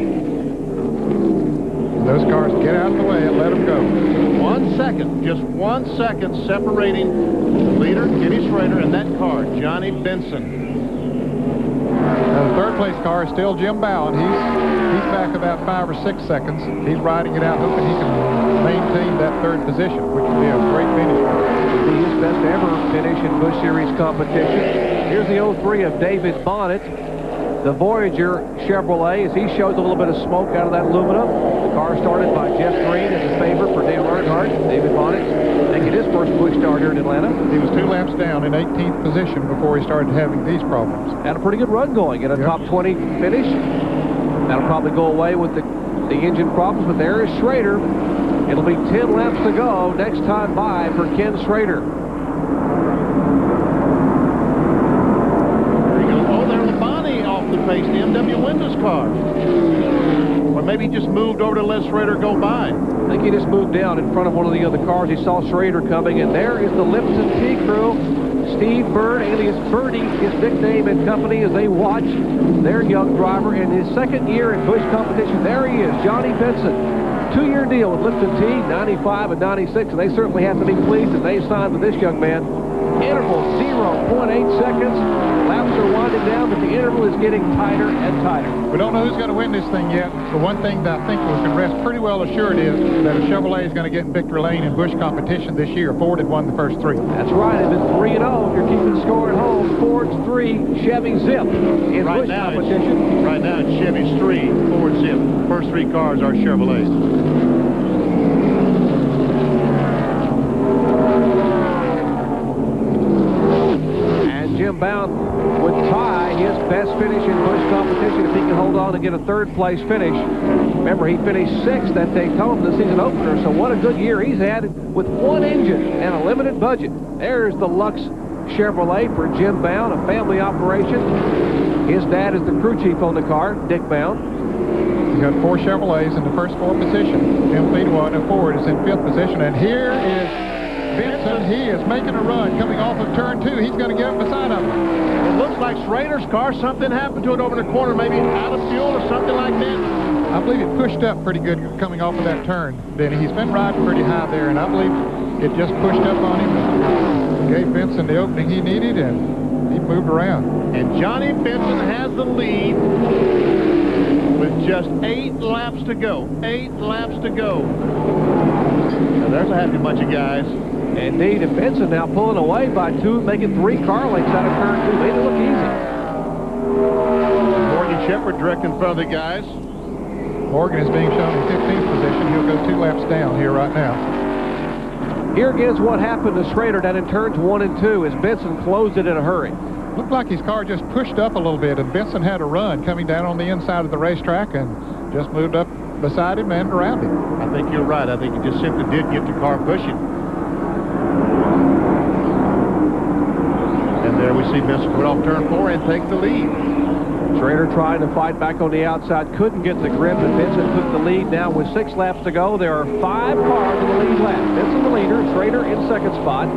Those cars get out of the way and let them go. 1 second, just 1 second separating the leader, Kenny Schrader, and that car, Johnny Benson. Now the 3rd place car is still Jim Bowen. He's back about 5 or 6 seconds. He's riding it out, hoping he can maintain that 3rd position, which would be a great finish. It would be his best ever finish in Busch Series competition. Here's the 03 of David Bonnet. The Voyager Chevrolet, as he shows a little bit of smoke out of that aluminum. The car started by Jeff Green as a favor for Dale Earnhardt. David Bonnet making his first Busch start here in Atlanta. He was 2 laps down in 18th position before he started having these problems. Had a pretty good run going in a top 20 finish. That'll probably go away with the engine problems, but there is Schrader. It'll be 10 laps to go next time by for Ken Schrader. Face the MW Windows car. Or maybe he just moved over to let Schrader go by. I think he just moved down in front of one of the other cars. He saw Schrader coming, and there is the Lipton T crew. Steve Bird, alias Birdie, his nickname and company, as they watch their young driver in his 2nd year in Busch competition. There he is, Johnny Benson. 2-year deal with Lipton T, 95 and 96, and they certainly have to be pleased that they signed with this young man. Interval 0.8 seconds. Laps are winding down, but the interval is getting tighter and tighter. We don't know who's going to win this thing yet. The one thing that I think we can rest pretty well assured is that a Chevrolet is going to get in victory lane in Busch competition this year. Ford had won the first 3. That's right. They've been 3-0. If you're keeping score at home, Ford's 3, Chevy zip in Busch competition. Right now, it's Chevy's 3, Ford zip. First 3 cars are Chevrolets. Jim Bound would tie his best finish in Busch competition if he can hold on to get a 3rd place finish. Remember, he finished 6th at Daytona, the season opener, so what a good year he's had with 1 engine and a limited budget. There's the Lux Chevrolet for Jim Bound, a family operation. His dad is the crew chief on the car, Dick Bound. You got 4 Chevrolets in the first 4 positions. Jim Fleetwood and Ford is in 5th position, and here is Benson. He is making a run coming off of turn 2. He's going to get up beside him. It looks like Schrader's car, something happened to it over in the corner, maybe out of fuel or something like that. I believe it pushed up pretty good coming off of that turn, Benny. He's been riding pretty high there, and I believe it just pushed up on him and gave Benson the opening he needed, and he moved around. And Johnny Benson has the lead with just 8 laps to go. 8 laps to go. Now there's a happy bunch of guys. Indeed, and Benson now pulling away by 2, making 3 car lengths out of turn 2. Made it look easy. Morgan Shepherd direct in front of the guys. Morgan is being shown in 15th position. He'll go 2 laps down here right now. Here again is what happened to Schrader down in turns 1 and 2 as Benson closed it in a hurry. Looked like his car just pushed up a little bit, and Benson had a run coming down on the inside of the racetrack and just moved up beside him and around him. I think you're right. I think he just simply did get the car pushing. And there we see Benson put off turn 4 and take the lead. Schrader trying to fight back on the outside, couldn't get the grip, and Benson took the lead. Now with 6 laps to go, there are 5 cars in the lead lap. Benson the leader, Schrader in 2nd spot,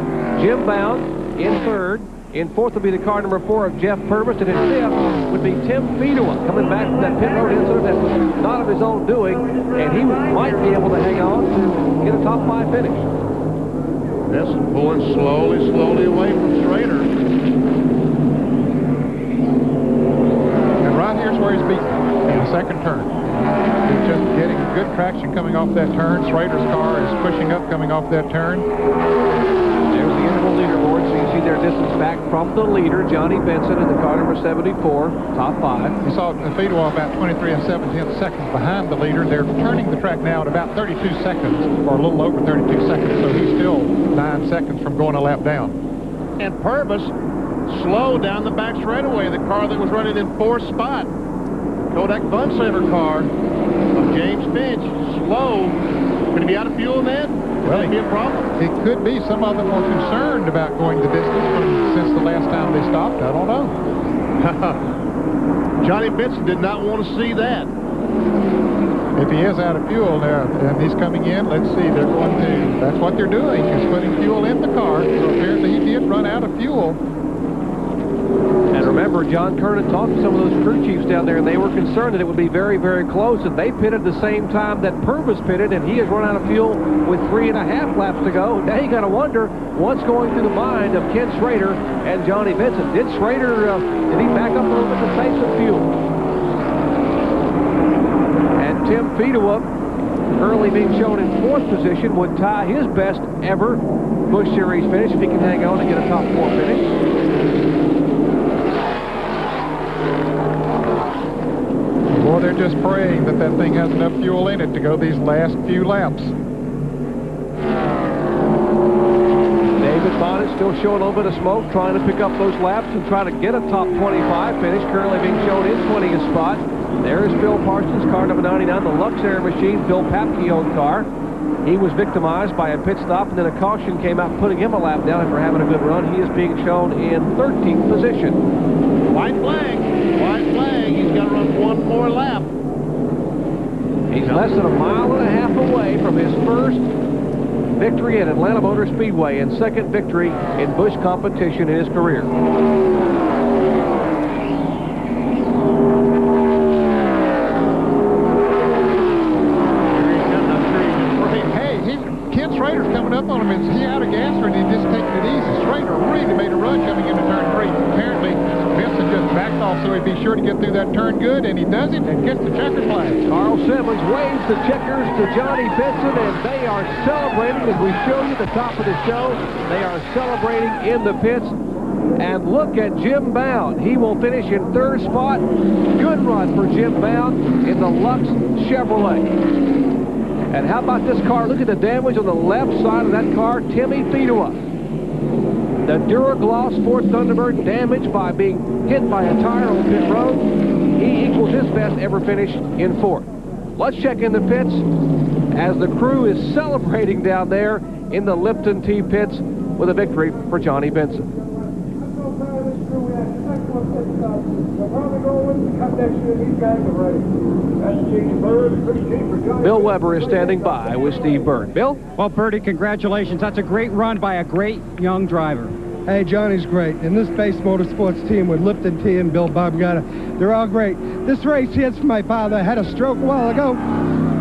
Jim Bound in 3rd. In 4th would be the car number 4 of Jeff Purvis, and in 5th would be Tim Fedua, coming back from that pit road incident that was not of his own doing, and he might be able to hang on to get a top 5 finish. Benson pulling slowly away from Schrader. And right here's where he's beaten in the second turn. He's just getting good traction coming off that turn. Schrader's car is pushing up coming off that turn. There's the interval leaderboard, so you see their distance back from the leader, Johnny Benson, in the car number 74, top 5. You saw Fedor about 23 7/10 seconds behind the leader. They're turning the track now at about 32 seconds, or a little over 32 seconds, so he's still 9 seconds from going a lap down. And Purvis slow down the back straightaway, the car that was running in 4th spot. Kodak Bunsaver car of James Finch, slow. Could he be out of fuel then? Well, it be a problem? It could be. Some of them were concerned about going the distance since the last time they stopped. I don't know. Johnny Benson did not want to see that. If he is out of fuel now, and he's coming in, let's see, they're going to, that's what they're doing, is putting fuel in the car. So apparently he did run out of fuel. And remember, John Kernan talked to some of those crew chiefs down there, and they were concerned that it would be very, very close. And they pitted the same time that Purvis pitted, and he has run out of fuel with 3.5 laps to go. Now you got to wonder what's going through the mind of Ken Schrader and Johnny Benson. Did Schrader, did he back up a little bit to save some fuel? And Tim Fedor, currently being shown in 4th position, would tie his best ever Busch Series finish if he can hang on and get a top 4 finish. Well, they're just praying that that thing has enough fuel in it to go these last few laps. David Bonnet still showing a little bit of smoke, trying to pick up those laps and try to get a top 25 finish, currently being shown in 20th spot. There's Phil Parsons, car number 99, the Luxair machine, Phil Papke-owned car. He was victimized by a pit stop, and then a caution came out, putting him a lap down after having a good run. He is being shown in 13th position. White flag. White flag. He's got to run one more lap. He's less than 1.5 miles away from his first victory at Atlanta Motor Speedway and second victory in Busch competition in his career. Ken Schrader's coming up on him. Is he out of gas, or did he just taking it easy? Schrader really made a run coming into turn 3. Apparently, Benson just backed off so he'd be sure to get through that turn good, and he does it and gets the checker flag. Carl Simmons waves the checkers to Johnny Benson, and they are celebrating as we show you at the top of the show. They are celebrating in the pits. And look at Jim Bound. He will finish in 3rd spot. Good run for Jim Bound in the Lux Chevrolet. And how about this car? Look at the damage on the left side of that car. Timmy Fedor. The Duragloss Ford Thunderbird damaged by being hit by a tire on pit road. He equals his best ever finish in 4th. Let's check in the pits as the crew is celebrating down there in the Lipton T pits with a victory for Johnny Benson. Bill Weber is standing by with Steve Byrne. Bill? Well, Bertie, congratulations. That's a great run by a great young driver. Hey, Johnny's great. And this Base Motorsports team with Lipton T and Bill Bobgata, they're all great. This race here's for my father. Had a stroke a while ago.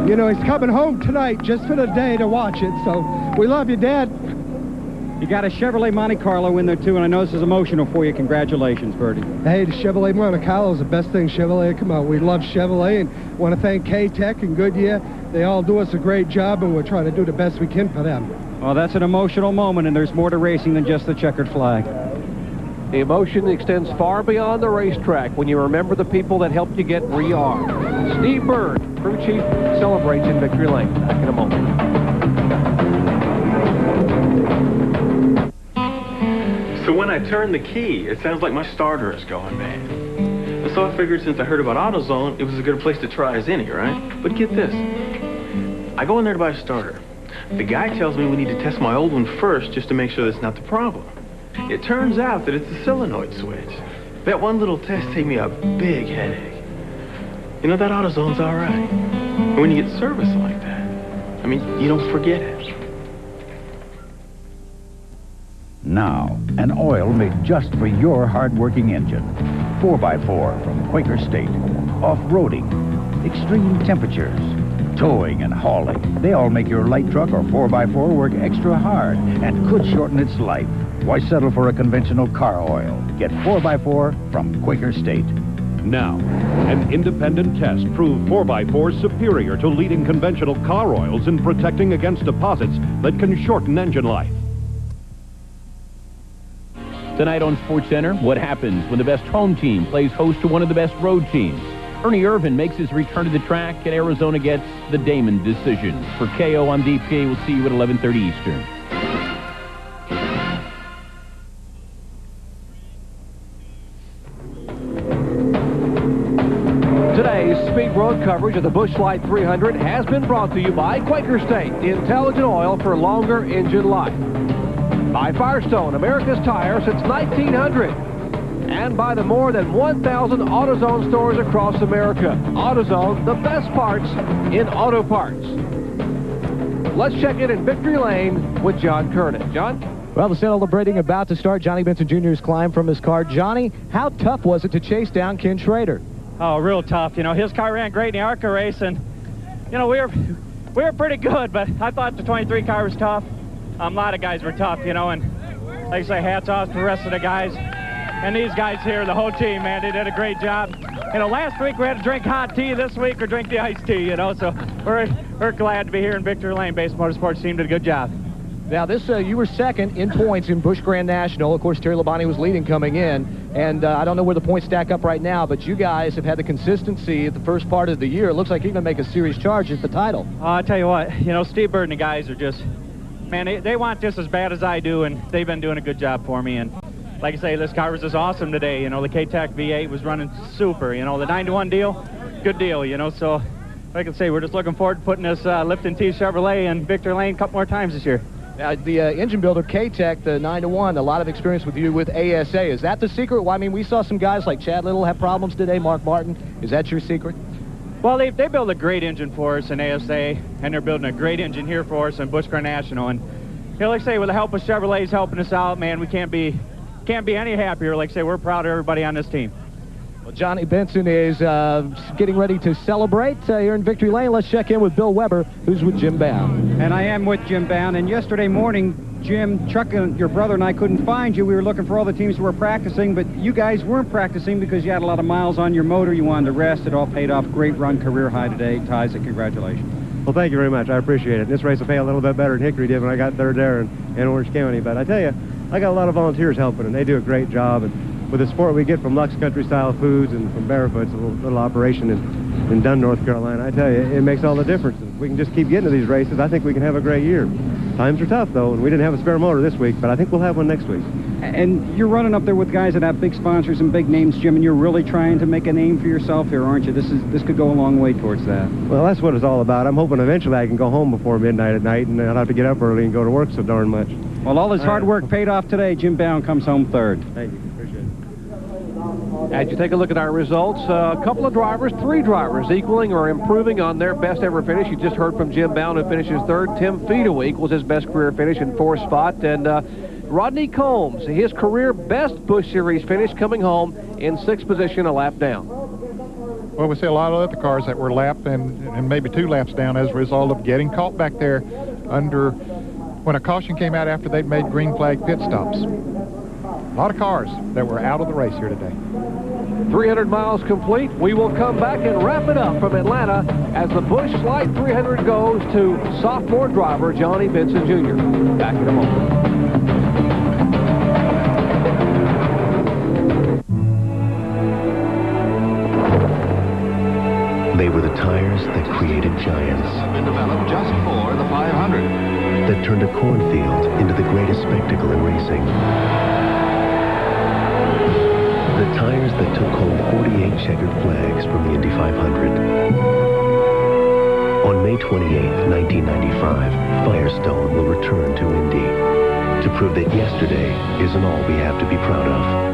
You know, he's coming home tonight just for the day to watch it. So we love you, Dad. You got a Chevrolet Monte Carlo in there, too, and I know this is emotional for you. Congratulations, Bertie. Hey, the Chevrolet Monte Carlo is the best thing Chevrolet come out. We love Chevrolet and want to thank K-Tech and Goodyear. They all do us a great job, and we're trying to do the best we can for them. Well, that's an emotional moment, and there's more to racing than just the checkered flag. The emotion extends far beyond the racetrack when you remember the people that helped you get where you are. Steve Byrne, crew chief, celebrates in Victory Lane. Back in a moment. So when I turn the key, it sounds like my starter is going bad. And so I figured since I heard about AutoZone, it was as good a place to try as any, right? But get this. I go in there to buy a starter. The guy tells me we need to test my old one first just to make sure that's not the problem. It turns out that it's the solenoid switch. That one little test saved me a big headache. You know, that AutoZone's all right. And when you get service like that, I mean, you don't forget it. Now, an oil made just for your hard-working engine. 4x4 from Quaker State. Off-roading, extreme temperatures, towing and hauling. They all make your light truck or 4x4 work extra hard and could shorten its life. Why settle for a conventional car oil? Get 4x4 from Quaker State. Now, an independent test proved 4x4 superior to leading conventional car oils in protecting against deposits that can shorten engine life. Tonight on SportsCenter, what happens when the best home team plays host to one of the best road teams? Ernie Irvan makes his return to the track, and Arizona gets the Damon decision. For KO, I'm DPA. We'll see you at 11:30 Eastern. Today's Speed Road coverage of the Busch Light 300 has been brought to you by Quaker State, intelligent oil for longer engine life. By Firestone, America's tire since 1900. And by the more than 1,000 AutoZone stores across America. AutoZone, the best parts in auto parts. Let's check in Victory Lane with John Kernan. John? Well, the celebrating about to start. Johnny Benson Jr.'s climb from his car. Johnny, how tough was it to chase down Ken Schrader? Oh, real tough. You know, his car ran great in the ARCA race, and, you know, we were pretty good, but I thought the 23 car was tough. A lot of guys were tough, you know, and like I say, hats off to the rest of the guys. And these guys here, the whole team, man, they did a great job. You know, last week we had to drink hot tea. This week we drink the iced tea, you know, so we're glad to be here in Victory Lane. Base Motorsports team did a good job. Now, this you were second in points in Busch Grand National. Of course, Terry Labonte was leading coming in. And I don't know where the points stack up right now, but you guys have had the consistency at the first part of the year. It looks like you're going to make a series charge at the title. I'll tell you what, you know, Steve Bird and the guys are just, man, they want this as bad as I do, and they've been doing a good job for me. And like I say, this car was just awesome today. You know, the K-Tech V8 was running super. You know, the 9-to-1 deal, good deal, you know. So, like I say, we're just looking forward to putting this Lipton T Chevrolet in Victory Lane a couple more times this year. The engine builder, K-Tech, the 9-to-1, a lot of experience with you with ASA. Is that the secret? Well, I mean, we saw some guys like Chad Little have problems today, Mark Martin. Is that your secret? Well, they build a great engine for us in ASA, and they're building a great engine here for us in Busch Grand National. And, you know, like I say, with the help of Chevrolet's helping us out, man, we can't be any happier. Like I say, we're proud of everybody on this team. Well, Johnny Benson is getting ready to celebrate here in Victory Lane. Let's check in with Bill Weber, who's with Jim Bound. And I am with Jim Bound. And yesterday morning, Jim, Chuck, and your brother and I couldn't find you. We were looking for all the teams who were practicing, but you guys weren't practicing because you had a lot of miles on your motor. You wanted to rest. It all paid off. Great run, career high today. Ties, congratulations. Well, thank you very much. I appreciate it. This race will pay a little bit better than Hickory did when I got third there in Orange County. But I tell you, I got a lot of volunteers helping, and they do a great job. And with the support we get from Lux Country Style Foods and from Barefoot, it's a little operation in Dunn, North Carolina. I tell you, it makes all the difference. If we can just keep getting to these races, I think we can have a great year. Times are tough, though, and we didn't have a spare motor this week, but I think we'll have one next week. And you're running up there with guys that have big sponsors and big names, Jim, and you're really trying to make a name for yourself here, aren't you? This could go a long way towards that. Well, that's what it's all about. I'm hoping eventually I can go home before midnight at night and not have to get up early and go to work so darn much. Well, all his hard work paid off today. Jim Bound comes home third. Thank you. Appreciate it. As you take a look at our results, a couple of drivers, 3 drivers, equaling or improving on their best ever finish. You just heard from Jim Bound, who finishes third. Tim Fido equals his best career finish in 4th spot. And Rodney Combs, his career best Busch Series finish, coming home in 6th position, a lap down. Well, we see a lot of other cars that were lapped and maybe 2 laps down as a result of getting caught back there under when a caution came out after they'd made green flag pit stops. A lot of cars that were out of the race here today. 300 miles complete. We will come back and wrap it up from Atlanta as the Busch Light 300 goes to sophomore driver Johnny Benson Jr. Back in a moment. They were the tires that created giants. Been developed just for the 500. That turned a cornfield into the greatest spectacle in racing. The tires that took home 48 checkered flags from the Indy 500. On May 28, 1995, Firestone will return to Indy to prove that yesterday isn't all we have to be proud of.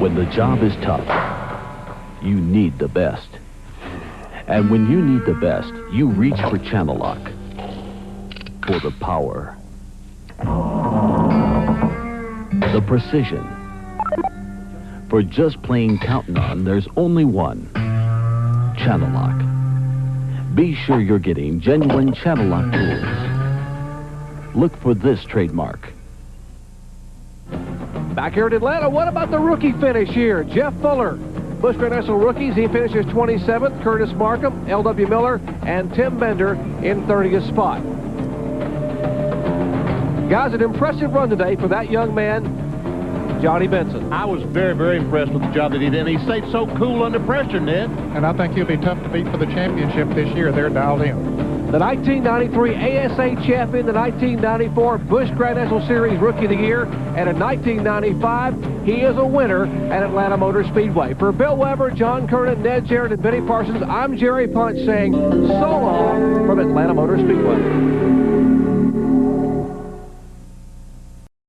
When the job is tough, you need the best. And when you need the best, you reach for Channel Lock. For the power. The precision. For just plain counting on, there's only one. channel lock. Be sure you're getting genuine channel lock tools. Look for this trademark. Back here in Atlanta, what about the rookie finish here? Jeff Fuller. Busch Grand National rookies, he finishes 27th. Curtis Markham, L.W. Miller, and Tim Bender in 30th spot. Guys, an impressive run today for that young man, Johnny Benson. I was very, very impressed with the job that he did. And he stayed so cool under pressure, Ned. And I think he'll be tough to beat for the championship this year. They're dialed in. The 1993 ASA champion, the 1994 Busch Grand National Series Rookie of the Year, and in 1995, he is a winner at Atlanta Motor Speedway. For Bill Weber, John Kernan, Ned Jarrett, and Benny Parsons, I'm Jerry Punch saying so long from Atlanta Motor Speedway.